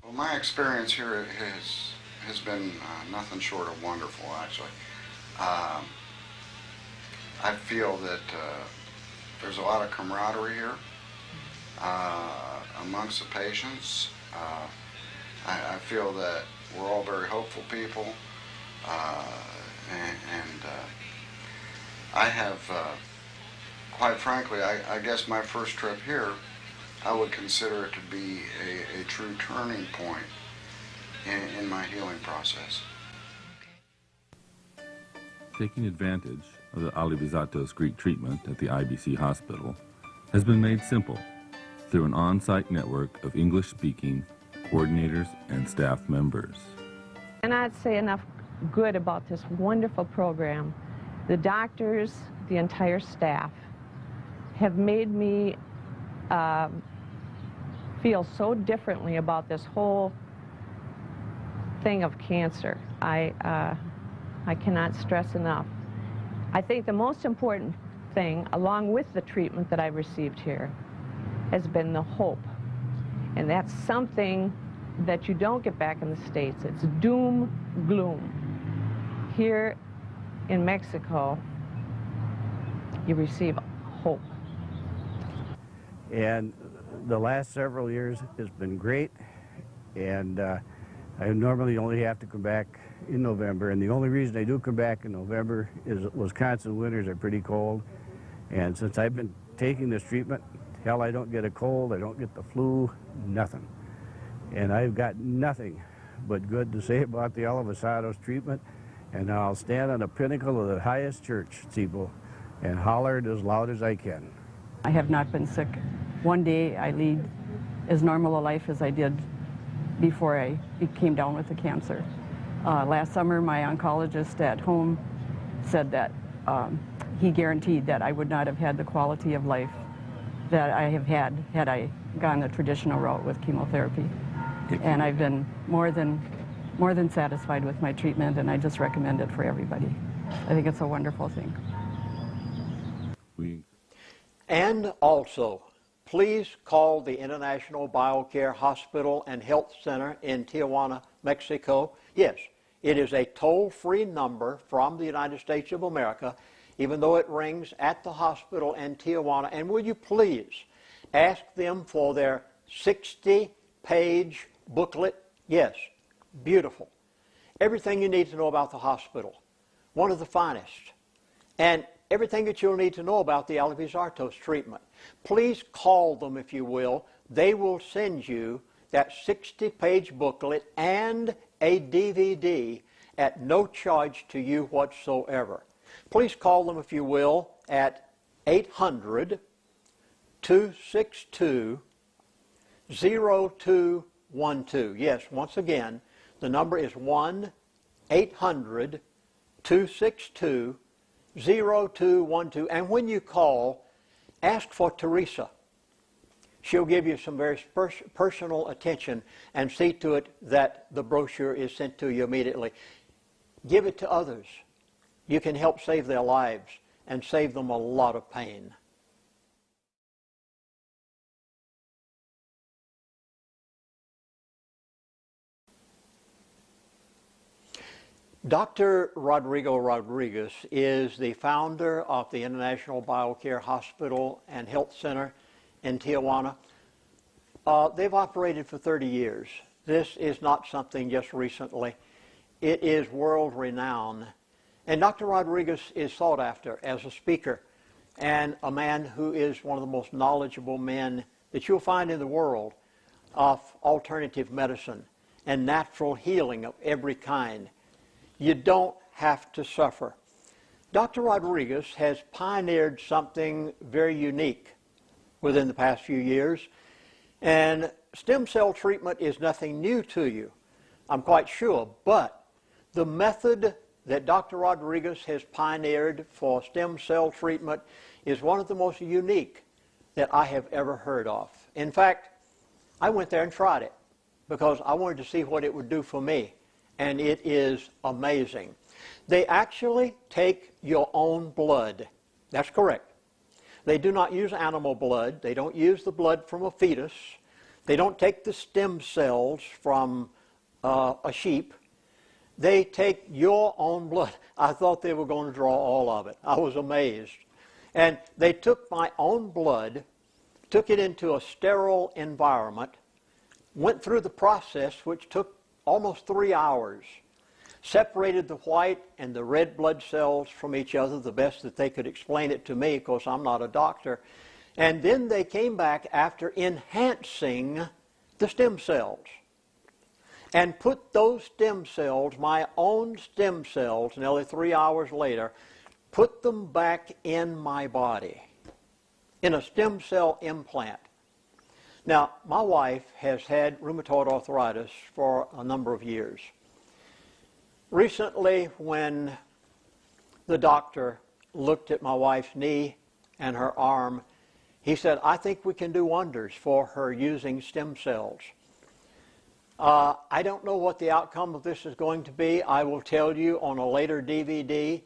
Well, my experience here has been nothing short of wonderful, actually. I feel that there's a lot of camaraderie here amongst the patients. I feel that we're all very hopeful people, And I have, quite frankly, I guess my first trip here, I would consider it to be a true turning point in my healing process. Taking advantage of the Alivizatos Greek treatment at the IBC Hospital has been made simple through an on-site network of English-speaking coordinators and staff members. And I'd say enough good about this wonderful program. The doctors, the entire staff, have made me feel so differently about this whole thing of cancer. I cannot stress enough. I think the most important thing, along with the treatment that I've received here, has been the hope. And that's something that you don't get back in the States. It's doom, gloom. Here in Mexico, you receive hope. And the last several years has been great, and I normally only have to come back in November, and the only reason I do come back in November is Wisconsin winters are pretty cold, and since I've been taking this treatment, hell, I don't get a cold, I don't get the flu, nothing. And I've got nothing but good to say about the Alivizatos treatment, and I'll stand on the pinnacle of the highest church steeple and holler it as loud as I can. I have not been sick. One day I lead as normal a life as I did before I came down with the cancer. Last summer, my oncologist at home said that he guaranteed that I would not have had the quality of life that I have had I gone the traditional route with chemotherapy. And I've been more than satisfied with my treatment, and I just recommend it for everybody. I think it's a wonderful thing. And also, please call the International BioCare Hospital and Health Center in Tijuana, Mexico. Yes, it is a toll-free number from the United States of America, even though it rings at the hospital in Tijuana. And will you please ask them for their 60-page booklet? Yes, beautiful. Everything you need to know about the hospital, one of the finest. And everything that you'll need to know about the Alivizatos treatment. Please call them, if you will. They will send you that 60-page booklet and a DVD at no charge to you whatsoever. Please call them, if you will, at 800-262-0212. Yes, once again, the number is 1-800-262-0212. And when you call, ask for Teresa. She'll give you some very personal attention and see to it that the brochure is sent to you immediately. Give it to others. You can help save their lives and save them a lot of pain. Dr. Rodrigo Rodriguez is the founder of the International BioCare Hospital and Health Center in Tijuana. They've operated for 30 years. This is not something just recently. It is world-renowned. And Dr. Rodriguez is sought after as a speaker and a man who is one of the most knowledgeable men that you'll find in the world of alternative medicine and natural healing of every kind. You don't have to suffer. Dr. Rodriguez has pioneered something very unique within the past few years, and stem cell treatment is nothing new to you, I'm quite sure, but the method that Dr. Rodriguez has pioneered for stem cell treatment is one of the most unique that I have ever heard of. In fact, I went there and tried it because I wanted to see what it would do for me. And it is amazing. They actually take your own blood. That's correct. They do not use animal blood. They don't use the blood from a fetus. They don't take the stem cells from a sheep. They take your own blood. I thought they were going to draw all of it. I was amazed. And they took my own blood, took it into a sterile environment, went through the process, which took almost 3 hours. separated the white and the red blood cells from each other the best that they could explain it to me, because I'm not a doctor. And then they came back after enhancing the stem cells and put those stem cells, my own stem cells, nearly 3 hours later, put them back in my body in a stem cell implant. Now, my wife has had rheumatoid arthritis for a number of years. Recently, when the doctor looked at my wife's knee and her arm, he said, I think we can do wonders for her using stem cells. I don't know what the outcome of this is going to be. I will tell you on a later DVD.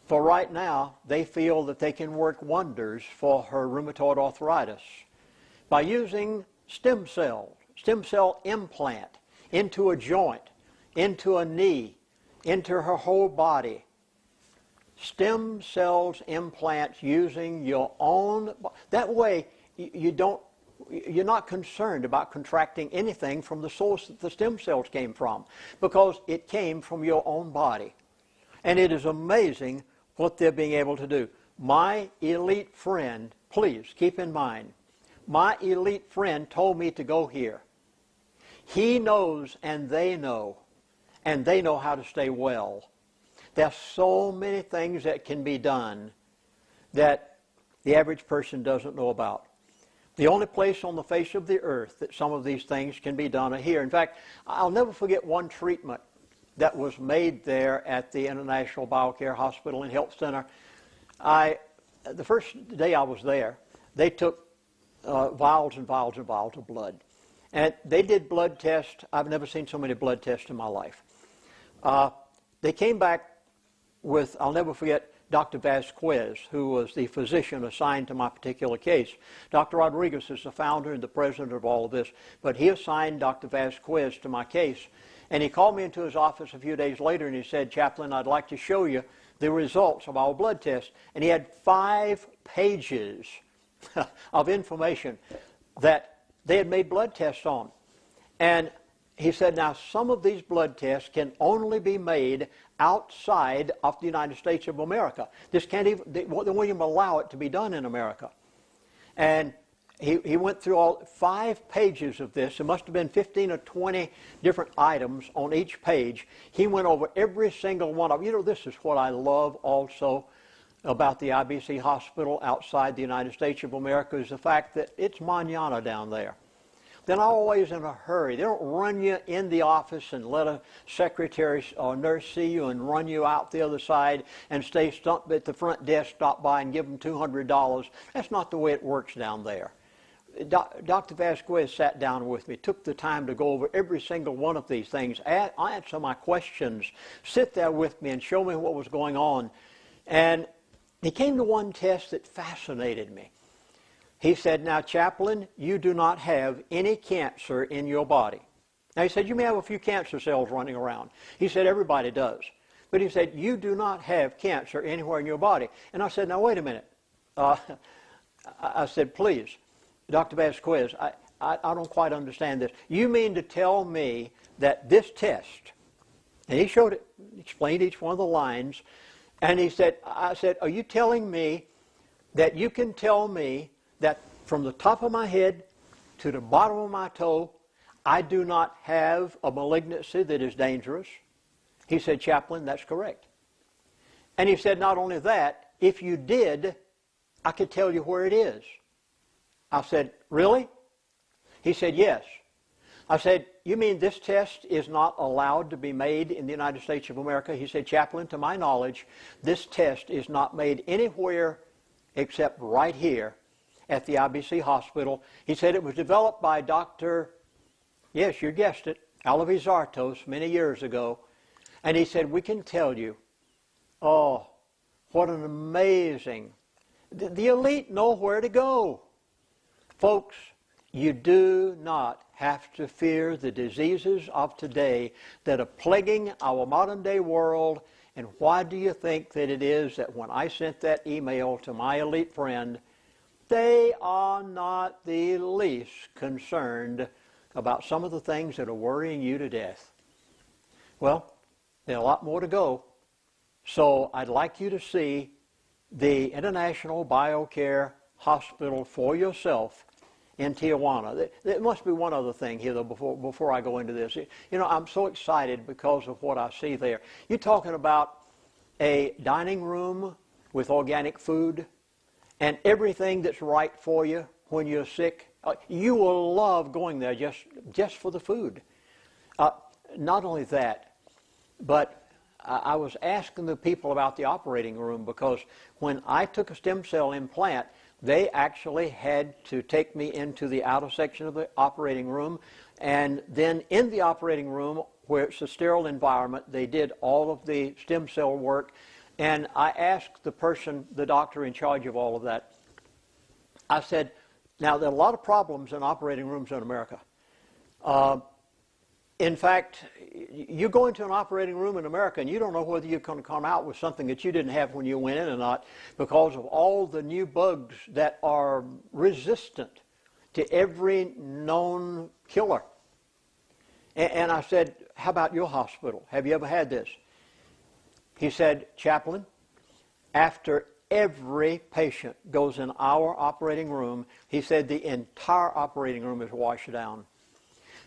For right now, they feel that they can work wonders for her rheumatoid arthritis by using stem cell implant into a joint, into a knee, into her whole body. Stem cells implants using your own. That way, you're not concerned about contracting anything from the source that the stem cells came from, because it came from your own body. And it is amazing what they're being able to do. My elite friend, please keep in mind, my elite friend told me to go here. He knows and they know how to stay well. There's so many things that can be done that the average person doesn't know about. The only place on the face of the earth that some of these things can be done are here. In fact, I'll never forget one treatment that was made there at the International BioCare Hospital and Health Center. The first day I was there, they took vials and vials and vials of blood. And they did blood tests. I've never seen so many blood tests in my life. They came back with, I'll never forget, Dr. Vasquez, who was the physician assigned to my particular case. Dr. Rodriguez is the founder and the president of all of this, but he assigned Dr. Vasquez to my case. And he called me into his office a few days later and he said, Chaplain, I'd like to show you the results of our blood test. And he had 5 pages of information that they had made blood tests on. And he said, now some of these blood tests can only be made outside of the United States of America. This can't even, they won't even allow it to be done in America. And he went through all 5 pages of this. There must have been 15 or 20 different items on each page. He went over every single one of them. You know, this is what I love also about the IBC Hospital outside the United States of America, is the fact that it's mañana down there. They're not always in a hurry. They don't run you in the office and let a secretary or nurse see you and run you out the other side and stay stumped at the front desk, stop by and give them $200. That's not the way it works down there. Dr. Vasquez sat down with me, took the time to go over every single one of these things, answer my questions, sit there with me and show me what was going on. And he came to one test that fascinated me. He said, now, Chaplain, you do not have any cancer in your body. Now, he said, you may have a few cancer cells running around. He said, everybody does. But he said, you do not have cancer anywhere in your body. And I said, now, wait a minute. I said, please, Dr. Vasquez, I don't quite understand this. You mean to tell me that this test, and he showed it, explained each one of the lines, and he said, I said, are you telling me that you can tell me that from the top of my head to the bottom of my toe, I do not have a malignancy that is dangerous? He said, Chaplain, that's correct. And he said, not only that, if you did, I could tell you where it is. I said, really? He said, yes. I said, you mean this test is not allowed to be made in the United States of America? He said, Chaplain, to my knowledge, this test is not made anywhere except right here at the IBC Hospital. He said it was developed by Dr., yes, you guessed it, Alivizatos many years ago. And he said, we can tell you, oh, what an amazing, the elite know where to go. Folks, you do not have to fear the diseases of today that are plaguing our modern day world. And why do you think that it is that when I sent that email to my elite friend, they are not the least concerned about some of the things that are worrying you to death? Well, There's a lot more to go. So I'd like you to see the International BioCare Hospital for yourself in Tijuana. There must be one other thing here, though, before I go into this. You know, I'm so excited because of what I see there. You're talking about a dining room with organic food and everything that's right for you when you're sick. You will love going there just for the food. Not only that, but I was asking the people about the operating room, because when I took a stem cell implant, they actually had to take me into the outer section of the operating room, and then in the operating room, where it's a sterile environment, they did all of the stem cell work. And I asked the person, the doctor in charge of all of that, I said, now there are a lot of problems in operating rooms in America. In fact, you go into an operating room in America and you don't know whether you're going to come out with something that you didn't have when you went in or not, because of all the new bugs that are resistant to every known killer. And I said, how about your hospital? Have you ever had this? He said, Chaplain, after every patient goes in our operating room, he said the entire operating room is washed down.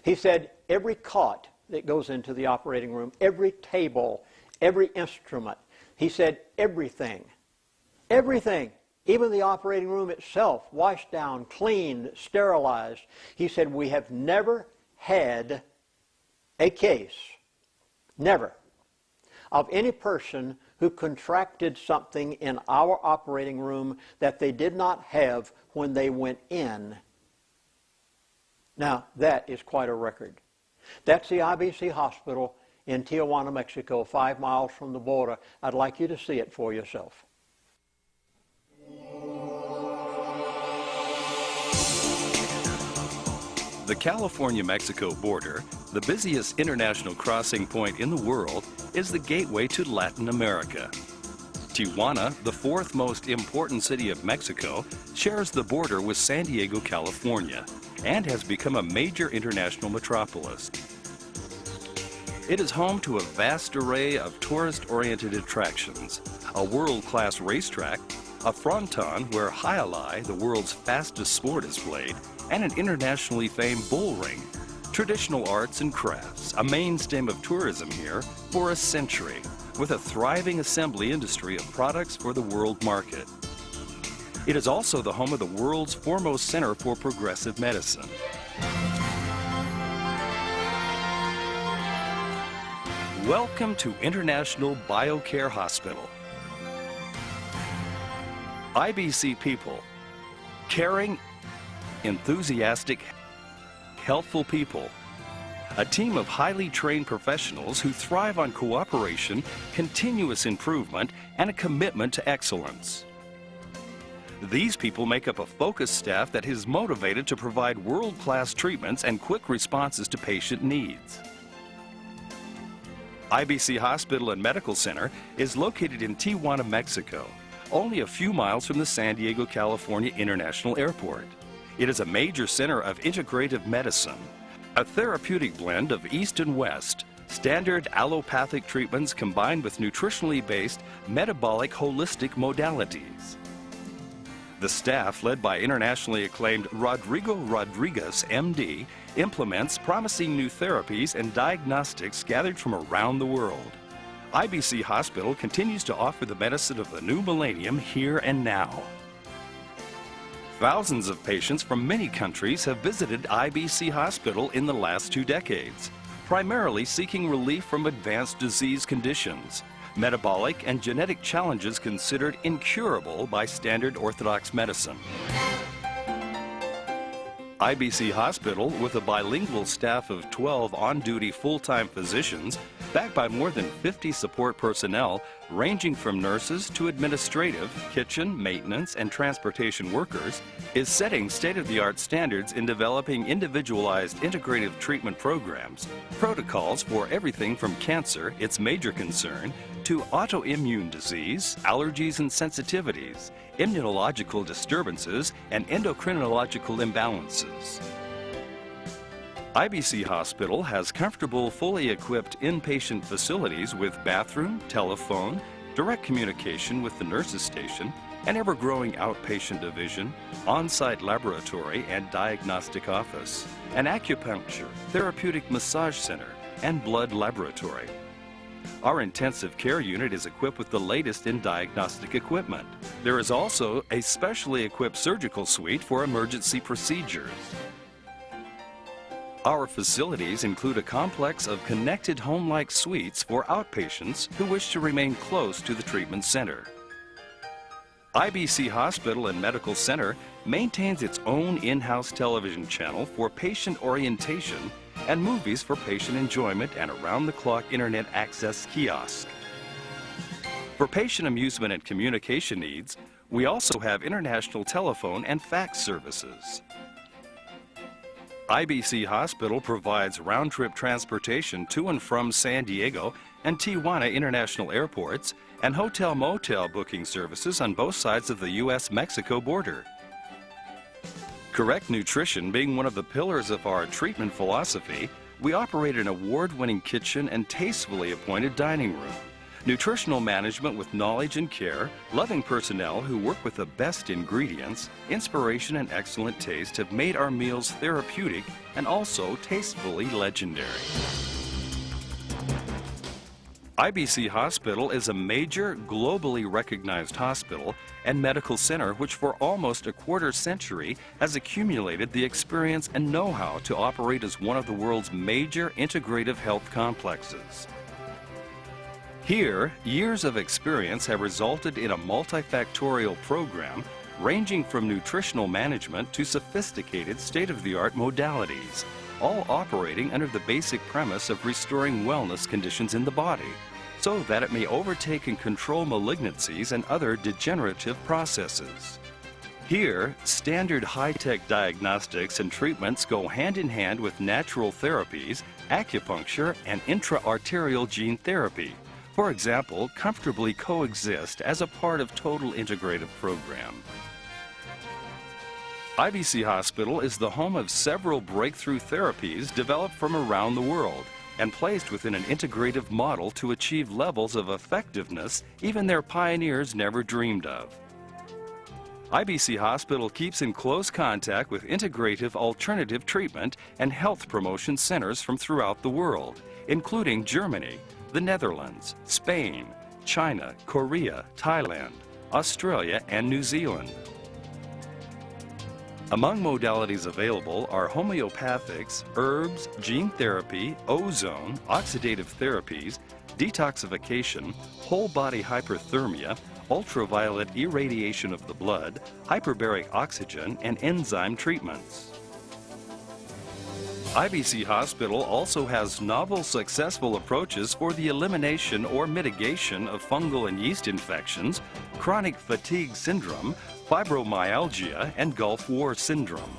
He said every cot that goes into the operating room, every table, every instrument, he said everything, even the operating room itself, washed down, cleaned, sterilized. He said we have never had a case, never, of any person who contracted something in our operating room that they did not have when they went in. Now, that is quite a record. That's the IBC Hospital in Tijuana, Mexico, 5 miles from the border. I'd like you to see it for yourself. The California-Mexico border, the busiest international crossing point in the world, is the gateway to Latin America. Tijuana, the 4th most important city of Mexico, shares the border with San Diego, California, and has become a major international metropolis. It is home to a vast array of tourist-oriented attractions, a world-class racetrack, a fronton where jai-alai, the world's fastest sport, is played, and an internationally famed bull ring. Traditional arts and crafts, a mainstay of tourism here for a century, with a thriving assembly industry of products for the world market. It is also the home of the world's foremost center for progressive medicine. Welcome to International BioCare Hospital. IBC people, caring, enthusiastic, healthful people. A team of highly trained professionals who thrive on cooperation, continuous improvement, and a commitment to excellence. These people make up a focused staff that is motivated to provide world-class treatments and quick responses to patient needs. IBC Hospital and Medical Center is located in Tijuana, Mexico, only a few miles from the San Diego, California International Airport. It is a major center of integrative medicine, a therapeutic blend of East and West, standard allopathic treatments combined with nutritionally based metabolic holistic modalities. The staff, led by internationally acclaimed Rodrigo Rodriguez, MD, implements promising new therapies and diagnostics gathered from around the world. IBC Hospital continues to offer the medicine of the new millennium here and now. Thousands of patients from many countries have visited IBC Hospital in the last 2 decades, primarily seeking relief from advanced disease conditions, metabolic and genetic challenges considered incurable by standard orthodox medicine. IBC Hospital, with a bilingual staff of 12 on-duty full-time physicians, backed by more than 50 support personnel, ranging from nurses to administrative, kitchen, maintenance, and transportation workers, is setting state-of-the-art standards in developing individualized integrative treatment programs, protocols for everything from cancer, its major concern, to autoimmune disease, allergies and sensitivities, immunological disturbances, and endocrinological imbalances. IBC Hospital has comfortable, fully equipped inpatient facilities with bathroom, telephone, direct communication with the nurses station, an ever-growing outpatient division, on-site laboratory and diagnostic office, an acupuncture, therapeutic massage center, and blood laboratory. Our intensive care unit is equipped with the latest in diagnostic equipment. There is also a specially equipped surgical suite for emergency procedures. Our facilities include a complex of connected home-like suites for outpatients who wish to remain close to the treatment center. IBC Hospital and Medical Center maintains its own in-house television channel for patient orientation and movies for patient enjoyment and around-the-clock internet access kiosk. For patient amusement and communication needs, we also have international telephone and fax services. IBC Hospital provides round-trip transportation to and from San Diego and Tijuana International Airports and hotel-motel booking services on both sides of the U.S.-Mexico border. Correct nutrition being one of the pillars of our treatment philosophy, we operate an award-winning kitchen and tastefully appointed dining room. Nutritional management with knowledge and care, loving personnel who work with the best ingredients, inspiration and excellent taste have made our meals therapeutic and also tastefully legendary. IBC Hospital is a major, globally recognized hospital and medical center which for almost a quarter century has accumulated the experience and know-how to operate as one of the world's major integrative health complexes. Here, years of experience have resulted in a multifactorial program ranging from nutritional management to sophisticated state-of-the-art modalities, all operating under the basic premise of restoring wellness conditions in the body, so that it may overtake and control malignancies and other degenerative processes. Here, standard high-tech diagnostics and treatments go hand-in-hand with natural therapies, acupuncture, and intra-arterial gene therapy. For example, comfortably coexist as a part of total integrative program. IBC Hospital is the home of several breakthrough therapies developed from around the world and placed within an integrative model to achieve levels of effectiveness even their pioneers never dreamed of. IBC Hospital keeps in close contact with integrative alternative treatment and health promotion centers from throughout the world, including Germany, the Netherlands, Spain, China, Korea, Thailand, Australia, and New Zealand. Among modalities available are homeopathics, herbs, gene therapy, ozone, oxidative therapies, detoxification, whole body hyperthermia, ultraviolet irradiation of the blood, hyperbaric oxygen, and enzyme treatments. IBC Hospital also has novel, successful approaches for the elimination or mitigation of fungal and yeast infections, chronic fatigue syndrome, fibromyalgia, and Gulf War syndrome.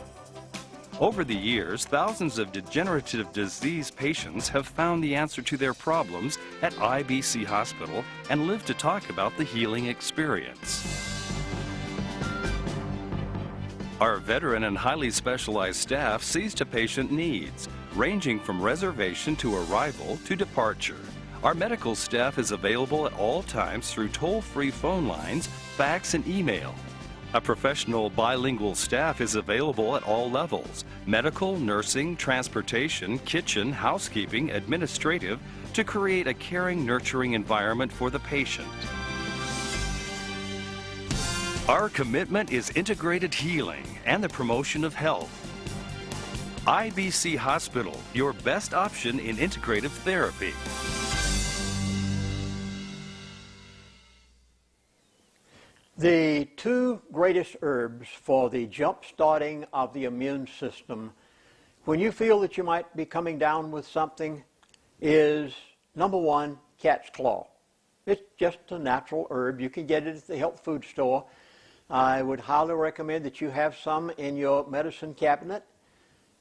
Over the years, thousands of degenerative disease patients have found the answer to their problems at IBC Hospital and live to talk about the healing experience. Our veteran and highly specialized staff sees to patient needs, ranging from reservation to arrival to departure. Our medical staff is available at all times through toll-free phone lines, fax, and email. A professional bilingual staff is available at all levels: medical, nursing, transportation, kitchen, housekeeping, administrative, to create a caring, nurturing environment for the patient. Our commitment is integrated healing and the promotion of health. IBC Hospital, your best option in integrative therapy. The two greatest herbs for the jump-starting of the immune system, when you feel that you might be coming down with something, is number one, cat's claw. It's just a natural herb. You can get it at the health food store. I would highly recommend that you have some in your medicine cabinet,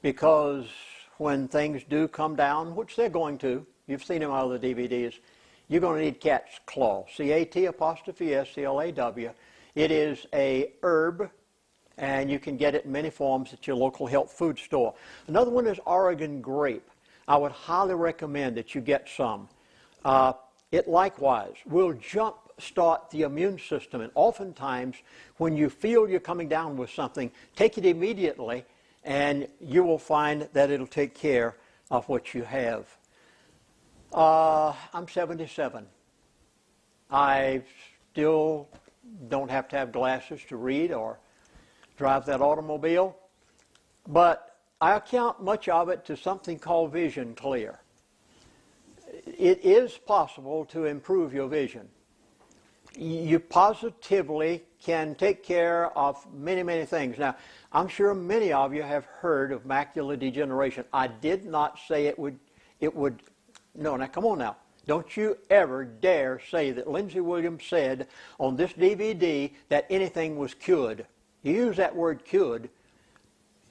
because when things do come down, which they're going to, you've seen them on the DVDs, you're going to need cat's claw, C-A-T'-S-C-L-A-W. It is a herb and you can get it in many forms at your local health food store. Another one is Oregon grape. I would highly recommend that you get some. It likewise will jumpstart the immune system, and oftentimes when you feel you're coming down with something, take it immediately and you will find that it'll take care of what you have. I'm 77. I still don't have to have glasses to read or drive that automobile, but I account much of it to something called vision clear. It is possible to improve your vision. You positively can take care of many, many things. Now, I'm sure many of you have heard of macular degeneration. I did not say it would, no, now come on now. Don't you ever dare say that Lindsey Williams said on this DVD that anything was cured. You use that word cured,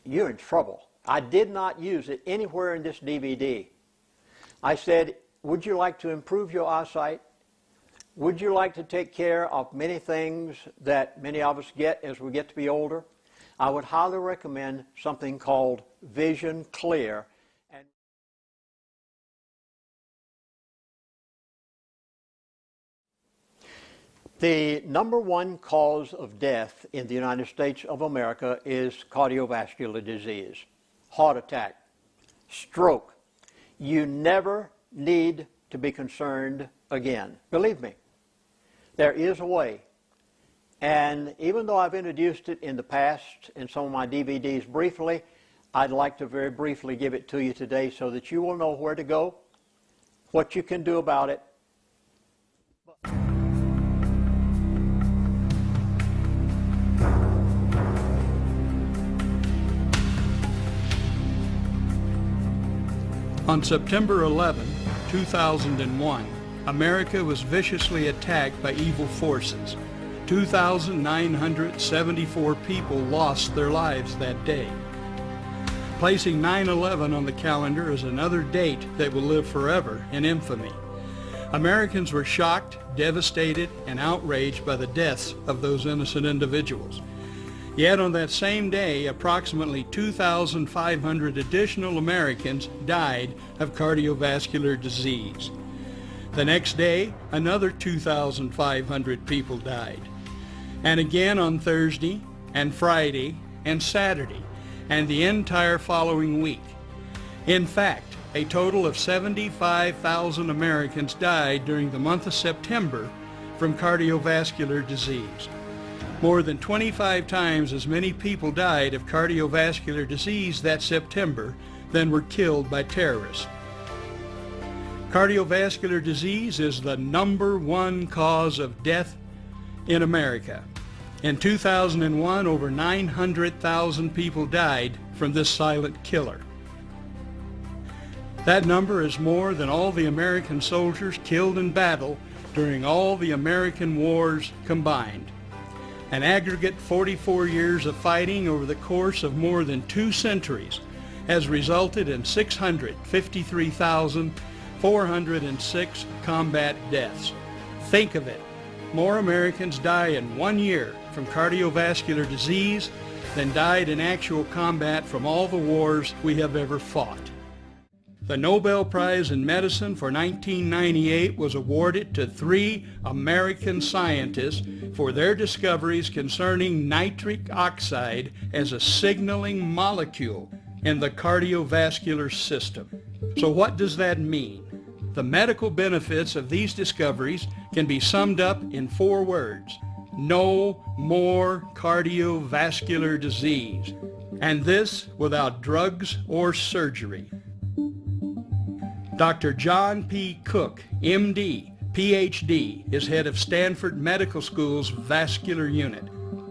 you're in trouble. I did not use it anywhere in this DVD. I said, would you like to improve your eyesight? Would you like to take care of many things that many of us get as we get to be older? I would highly recommend something called Vision Clear. The number one cause of death in the United States of America is cardiovascular disease, heart attack, stroke. You never need to be concerned again. Believe me, there is a way. And even though I've introduced it in the past in some of my DVDs briefly, I'd like to very briefly give it to you today so that you will know where to go, what you can do about it. On September 11, 2001, America was viciously attacked by evil forces. 2,974 people lost their lives that day. Placing 9/11 on the calendar is another date that will live forever in infamy. Americans were shocked, devastated, and outraged by the deaths of those innocent individuals. Yet on that same day, approximately 2,500 additional Americans died of cardiovascular disease. The next day, another 2,500 people died. And again on Thursday, and Friday, and Saturday, and the entire following week. In fact, a total of 75,000 Americans died during the month of September from cardiovascular disease. More than 25 times as many people died of cardiovascular disease that September than were killed by terrorists. Cardiovascular disease is the number one cause of death in America. In 2001, over 900,000 people died from this silent killer. That number is more than all the American soldiers killed in battle during all the American wars combined. An aggregate 44 years of fighting over the course of more than 2 centuries has resulted in 653,406 combat deaths. Think of it. More Americans die in 1 year from cardiovascular disease than died in actual combat from all the wars we have ever fought. The Nobel Prize in Medicine for 1998 was awarded to 3 American scientists for their discoveries concerning nitric oxide as a signaling molecule in the cardiovascular system. So what does that mean? The medical benefits of these discoveries can be summed up in 4 words. No more cardiovascular disease. And this without drugs or surgery. Dr. John P. Cook, MD, PhD, is head of Stanford Medical School's vascular unit.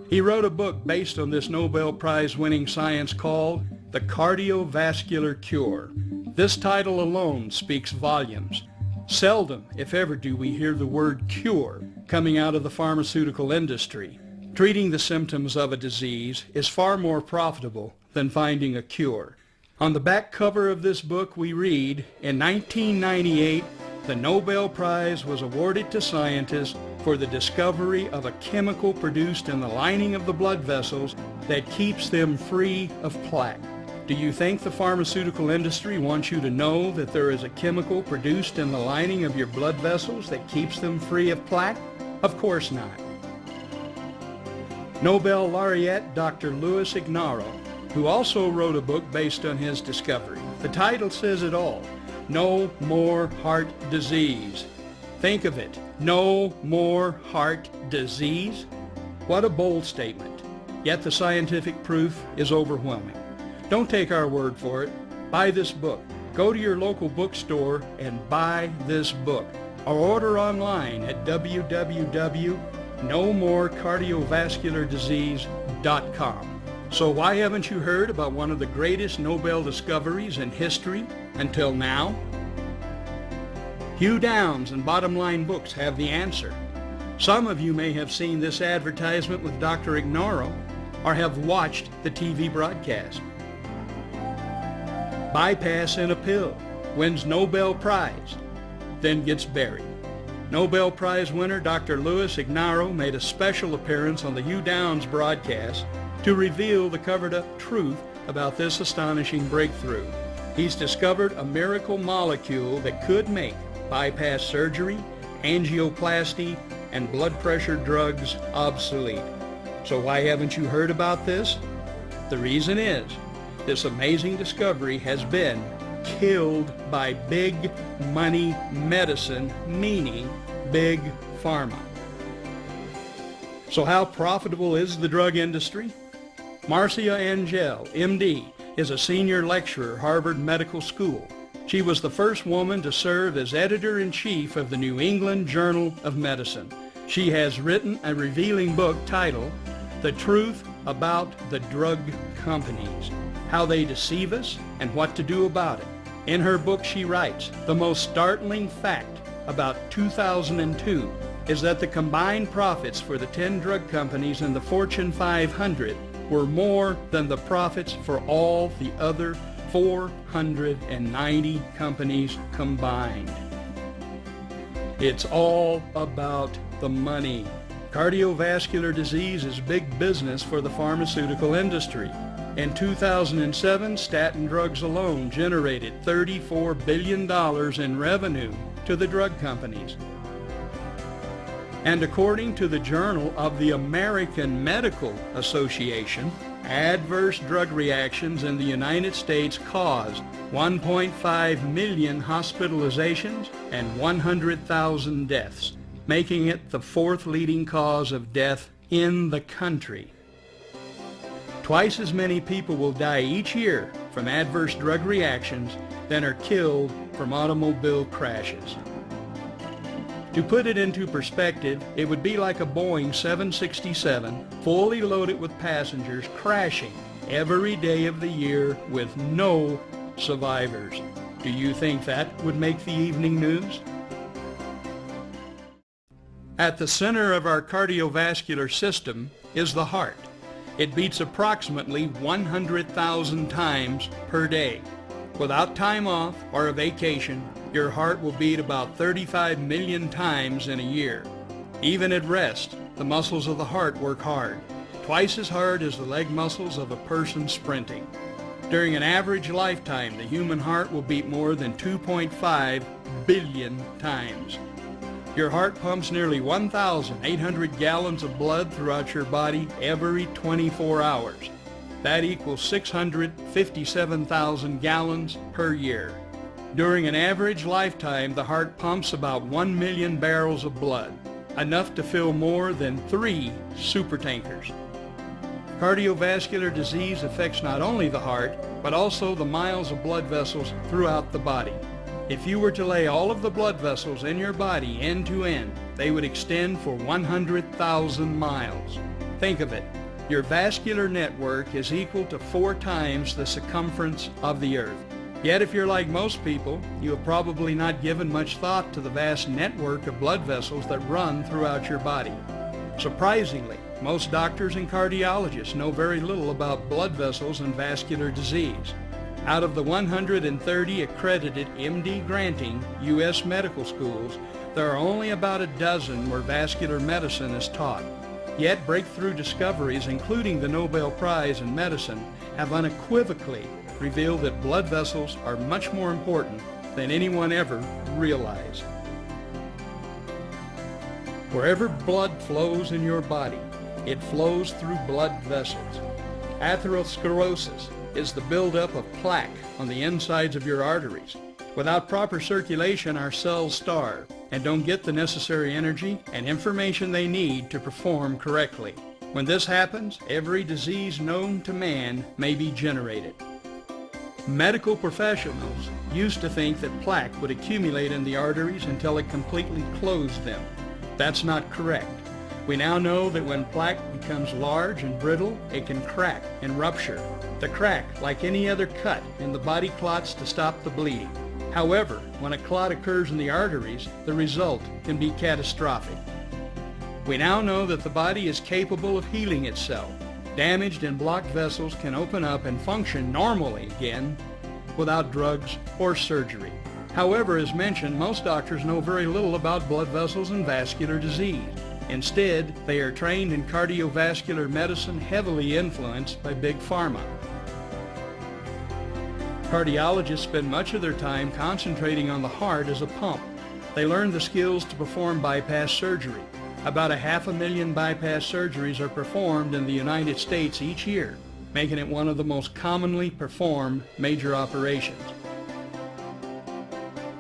He wrote a book based on this Nobel Prize-winning science called The Cardiovascular Cure. This title alone speaks volumes. Seldom, if ever, do we hear the word cure coming out of the pharmaceutical industry. Treating the symptoms of a disease is far more profitable than finding a cure. On the back cover of this book we read, in 1998, the Nobel Prize was awarded to scientists for the discovery of a chemical produced in the lining of the blood vessels that keeps them free of plaque. Do you think the pharmaceutical industry wants you to know that there is a chemical produced in the lining of your blood vessels that keeps them free of plaque? Of course not. Nobel laureate Dr. Louis Ignarro, who also wrote a book based on his discovery. The title says it all: No More Heart Disease. Think of it, no more heart disease? What a bold statement, yet the scientific proof is overwhelming. Don't take our word for it. Buy this book. Go to your local bookstore and buy this book, or order online at www.nomorecardiovasculardisease.com. So why haven't you heard about one of the greatest Nobel discoveries in history until now? Hugh Downs and Bottom Line Books have the answer. Some of you may have seen this advertisement with Dr. Ignarro or have watched the TV broadcast. Bypass in a pill, wins Nobel Prize, then gets buried. Nobel Prize winner Dr. Louis Ignarro made a special appearance on the Hugh Downs broadcast to reveal the covered-up truth about this astonishing breakthrough. He's discovered a miracle molecule that could make bypass surgery, angioplasty, and blood pressure drugs obsolete. So why haven't you heard about this? The reason is, this amazing discovery has been killed by big money medicine, meaning big pharma. So how profitable is the drug industry? Marcia Angel, MD, is a senior lecturer at Harvard Medical School. She was the first woman to serve as editor-in-chief of the New England Journal of Medicine. She has written a revealing book titled The Truth About the Drug Companies, How They Deceive Us and What to Do About It. In her book she writes, the most startling fact about 2002 is that the combined profits for the 10 drug companies in the Fortune 500 were more than the profits for all the other 490 companies combined. It's all about the money. Cardiovascular disease is big business for the pharmaceutical industry. In 2007, statin drugs alone generated $34 billion in revenue to the drug companies. And according to the Journal of the American Medical Association, adverse drug reactions in the United States caused 1.5 million hospitalizations and 100,000 deaths, making it the fourth leading cause of death in the country. Twice as many people will die each year from adverse drug reactions than are killed from automobile crashes. To put it into perspective, it would be like a Boeing 767 fully loaded with passengers crashing every day of the year with no survivors. Do you think that would make the evening news? At the center of our cardiovascular system is the heart. It beats approximately 100,000 times per day. Without time off or a vacation, your heart will beat about 35 million times in a year. Even at rest, the muscles of the heart work hard, twice as hard as the leg muscles of a person sprinting. During an average lifetime, the human heart will beat more than 2.5 billion times. Your heart pumps nearly 1,800 gallons of blood throughout your body every 24 hours. That equals 657,000 gallons per year. During an average lifetime, the heart pumps about 1 million barrels of blood, enough to fill more than 3 supertankers. Cardiovascular disease affects not only the heart, but also the miles of blood vessels throughout the body. If you were to lay all of the blood vessels in your body end to end, they would extend for 100,000 miles. Think of it. Your vascular network is equal to 4 times the circumference of the earth. Yet if you're like most people, you have probably not given much thought to the vast network of blood vessels that run throughout your body. Surprisingly, most doctors and cardiologists know very little about blood vessels and vascular disease. Out of the 130 accredited MD granting U.S. medical schools, there are only about a dozen where vascular medicine is taught. Yet breakthrough discoveries, including the Nobel Prize in Medicine, have unequivocally revealed that blood vessels are much more important than anyone ever realized. Wherever blood flows in your body, it flows through blood vessels. Atherosclerosis is the buildup of plaque on the insides of your arteries. Without proper circulation, our cells starve and don't get the necessary energy and information they need to perform correctly. When this happens, every disease known to man may be generated. Medical professionals used to think that plaque would accumulate in the arteries until it completely closed them. That's not correct. We now know that when plaque becomes large and brittle, it can crack and rupture. The crack, like any other cut in the body, clots to stop the bleeding. However, when a clot occurs in the arteries, the result can be catastrophic. We now know that the body is capable of healing itself. Damaged and blocked vessels can open up and function normally again without drugs or surgery. However, as mentioned, most doctors know very little about blood vessels and vascular disease. Instead, they are trained in cardiovascular medicine heavily influenced by Big Pharma. Cardiologists spend much of their time concentrating on the heart as a pump. They learn the skills to perform bypass surgery. About 500,000 bypass surgeries are performed in the United States each year, making it one of the most commonly performed major operations.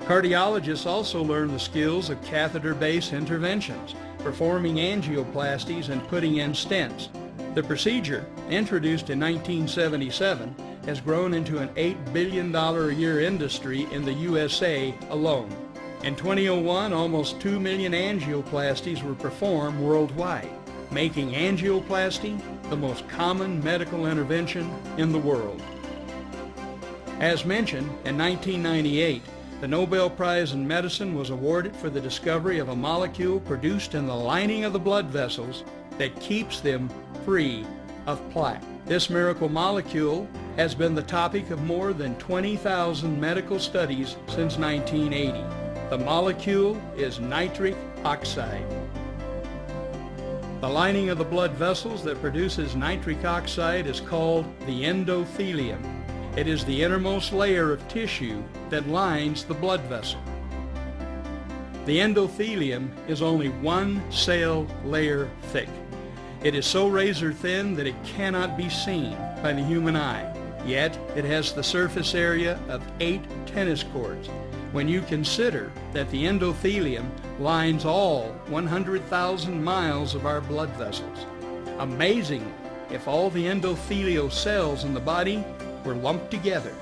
Cardiologists also learn the skills of catheter-based interventions, performing angioplasties and putting in stents. The procedure, introduced in 1977, has grown into an $8 billion a year industry in the USA alone. In 2001, almost 2 million angioplasties were performed worldwide, making angioplasty the most common medical intervention in the world. As mentioned, in 1998, the Nobel Prize in Medicine was awarded for the discovery of a molecule produced in the lining of the blood vessels that keeps them free of plaque. This miracle molecule has been the topic of more than 20,000 medical studies since 1980. The molecule is nitric oxide. The lining of the blood vessels that produces nitric oxide is called the endothelium. It is the innermost layer of tissue that lines the blood vessel. The endothelium is only one cell layer thick. It is so razor thin that it cannot be seen by the human eye. Yet it has the surface area of 8 tennis courts. When you consider that the endothelium lines all 100,000 miles of our blood vessels. Amazingly, if all the endothelial cells in the body were lumped together,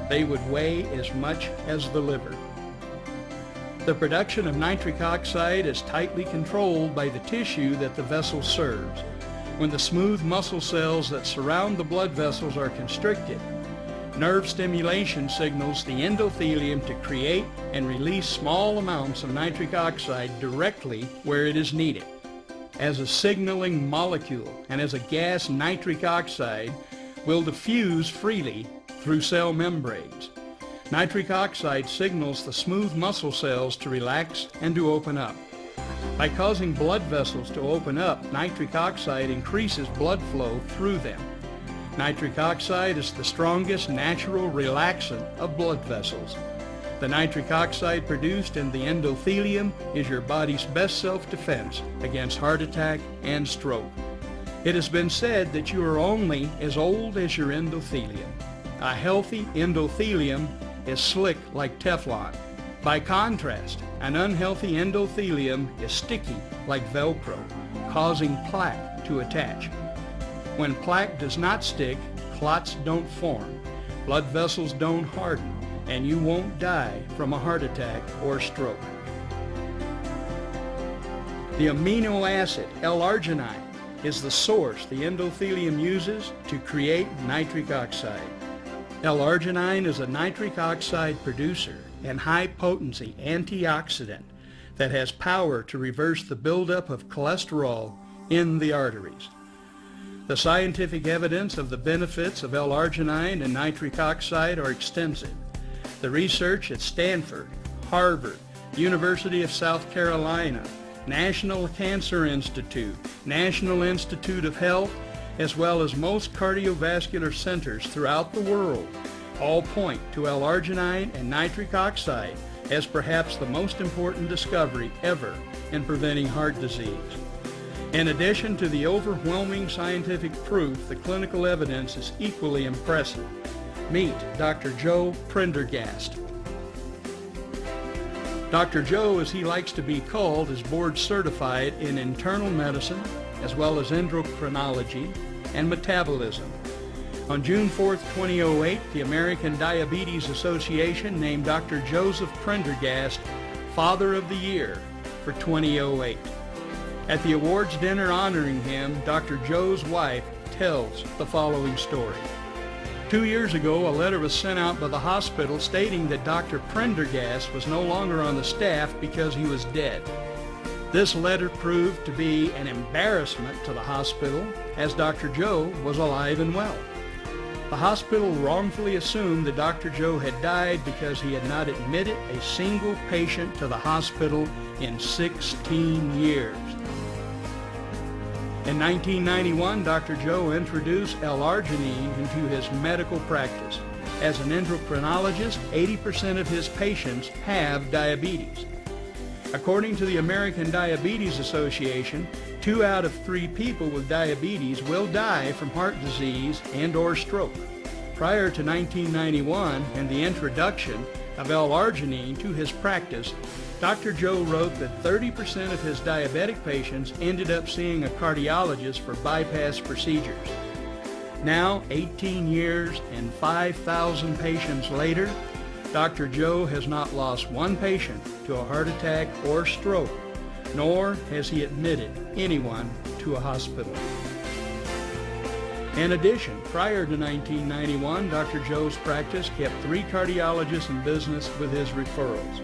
they would weigh as much as the liver. The production of nitric oxide is tightly controlled by the tissue that the vessel serves. When the smooth muscle cells that surround the blood vessels are constricted, nerve stimulation signals the endothelium to create and release small amounts of nitric oxide directly where it is needed. As a signaling molecule and as a gas, nitric oxide will diffuse freely through cell membranes. Nitric oxide signals the smooth muscle cells to relax and to open up. By causing blood vessels to open up, nitric oxide increases blood flow through them. Nitric oxide is the strongest natural relaxant of blood vessels. The nitric oxide produced in the endothelium is your body's best self-defense against heart attack and stroke. It has been said that you are only as old as your endothelium. A healthy endothelium is slick like Teflon. By contrast, an unhealthy endothelium is sticky like Velcro, causing plaque to attach. When plaque does not stick, clots don't form, blood vessels don't harden, and you won't die from a heart attack or stroke. The amino acid L-arginine is the source the endothelium uses to create nitric oxide. L-arginine is a nitric oxide producer and high-potency antioxidant that has power to reverse the buildup of cholesterol in the arteries. The scientific evidence of the benefits of L-arginine and nitric oxide are extensive. The research at Stanford, Harvard, University of South Carolina, National Cancer Institute, National Institute of Health, as well as most cardiovascular centers throughout the world, all point to L-arginine and nitric oxide as perhaps the most important discovery ever in preventing heart disease. In addition to the overwhelming scientific proof, the clinical evidence is equally impressive. Meet Dr. Joe Prendergast. Dr. Joe, as he likes to be called, is board certified in internal medicine as well as endocrinology and metabolism. On June 4, 2008, the American Diabetes Association named Dr. Joseph Prendergast Father of the Year for 2008. At the awards dinner honoring him, Dr. Joe's wife tells the following story. 2 years ago, a letter was sent out by the hospital stating that Dr. Prendergast was no longer on the staff because he was dead. This letter proved to be an embarrassment to the hospital, as Dr. Joe was alive and well. The hospital wrongfully assumed that Dr. Joe had died because he had not admitted a single patient to the hospital in 16 years. In 1991, Dr. Joe introduced L-arginine into his medical practice. As an endocrinologist, 80% of his patients have diabetes. According to the American Diabetes Association, 2 out of 3 people with diabetes will die from heart disease and/or stroke. Prior to 1991 and the introduction of L-arginine to his practice, Dr. Joe wrote that 30% of his diabetic patients ended up seeing a cardiologist for bypass procedures. Now, 18 years and 5,000 patients later, Dr. Joe has not lost one patient to a heart attack or stroke, nor has he admitted anyone to a hospital. In addition, prior to 1991, Dr. Joe's practice kept 3 cardiologists in business with his referrals.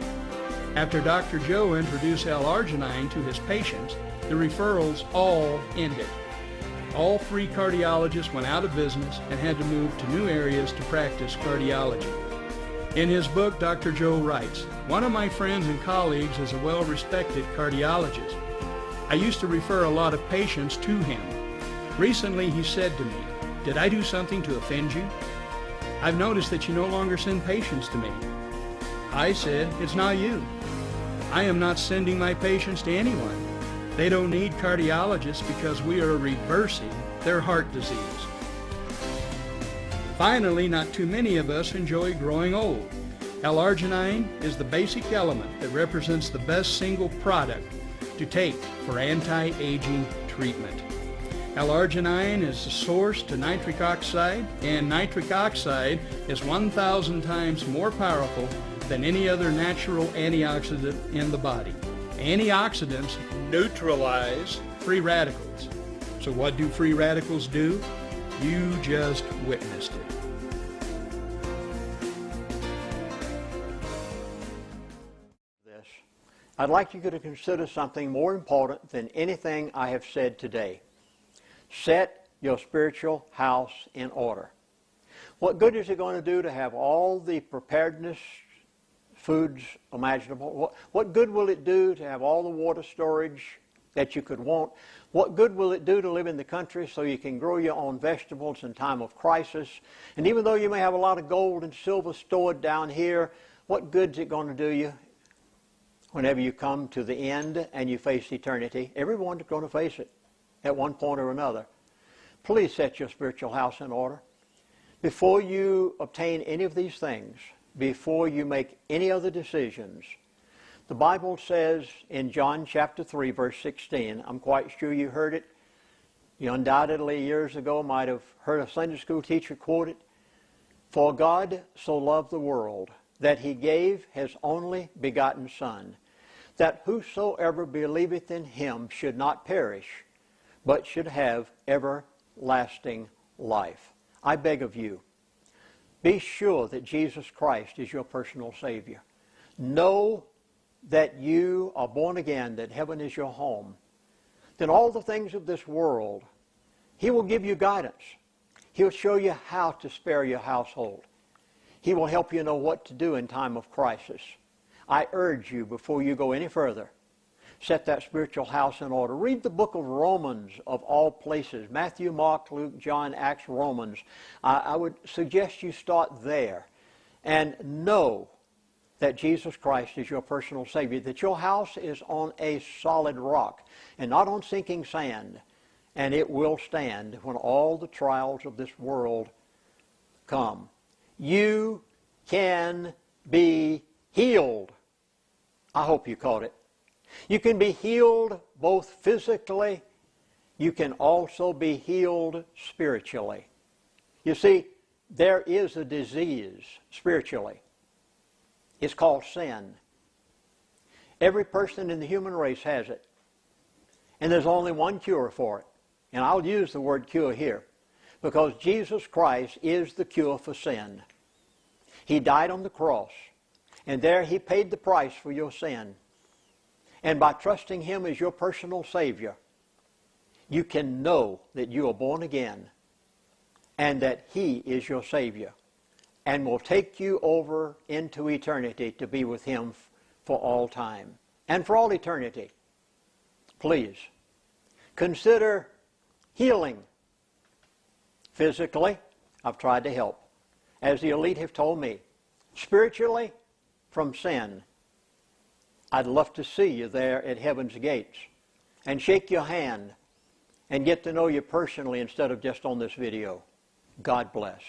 After Dr. Joe introduced L-arginine to his patients, the referrals all ended. All 3 cardiologists went out of business and had to move to new areas to practice cardiology. In his book, Dr. Joe writes, "One of my friends and colleagues is a well-respected cardiologist. I used to refer a lot of patients to him. Recently he said to me, 'Did I do something to offend you? I've noticed that you no longer send patients to me.' I said, 'It's not you. I am not sending my patients to anyone. They don't need cardiologists because we are reversing their heart disease.' Finally, not too many of us enjoy growing old. L-arginine is the basic element that represents the best single product to take for anti-aging treatment. L-arginine is the source to nitric oxide, and nitric oxide is 1,000 times more powerful than any other natural antioxidant in the body. Antioxidants neutralize free radicals. So what do free radicals do? You just witnessed it. I'd like you to consider something more important than anything I have said today. Set your spiritual house in order. What good is it going to do to have all the preparedness foods imaginable? What good will it do to have all the water storage that you could want? What good will it do to live in the country so you can grow your own vegetables in time of crisis? And even though you may have a lot of gold and silver stored down here, what good is it going to do you whenever you come to the end and you face eternity? Everyone's going to face it at one point or another. Please set your spiritual house in order. Before you obtain any of these things, before you make any other decisions, the Bible says in John chapter 3, verse 16, I'm quite sure you heard it. You undoubtedly years ago might have heard a Sunday school teacher quote it. "For God so loved the world that he gave his only begotten Son, that whosoever believeth in him should not perish, but should have everlasting life." I beg of you, be sure that Jesus Christ is your personal Savior. Know that you are born again, that heaven is your home. Then all the things of this world He will give you guidance. He'll show you how to spare your household. He will help you know what to do in time of crisis. I urge you, before you go any further, set that spiritual house in order. Read the book of Romans, of all places. Matthew, Mark, Luke, John, Acts, Romans. I would suggest you start there. And know that Jesus Christ is your personal Savior, that your house is on a solid rock and not on sinking sand. And it will stand when all the trials of this world come. You can be healed. I hope you caught it. You can be healed both physically. You can also be healed spiritually. You see, there is a disease spiritually. It's called sin. Every person in the human race has it. And there's only one cure for it. And I'll use the word cure here because Jesus Christ is the cure for sin. He died on the cross, and there He paid the price for your sin. And by trusting Him as your personal Savior, you can know that you are born again and that He is your Savior and will take you over into eternity to be with Him for all time and for all eternity. Please, consider healing. Physically, I've tried to help, as the elite have told me. Spiritually, from sin. I'd love to see you there at heaven's gates and shake your hand and get to know you personally instead of just on this video. God bless.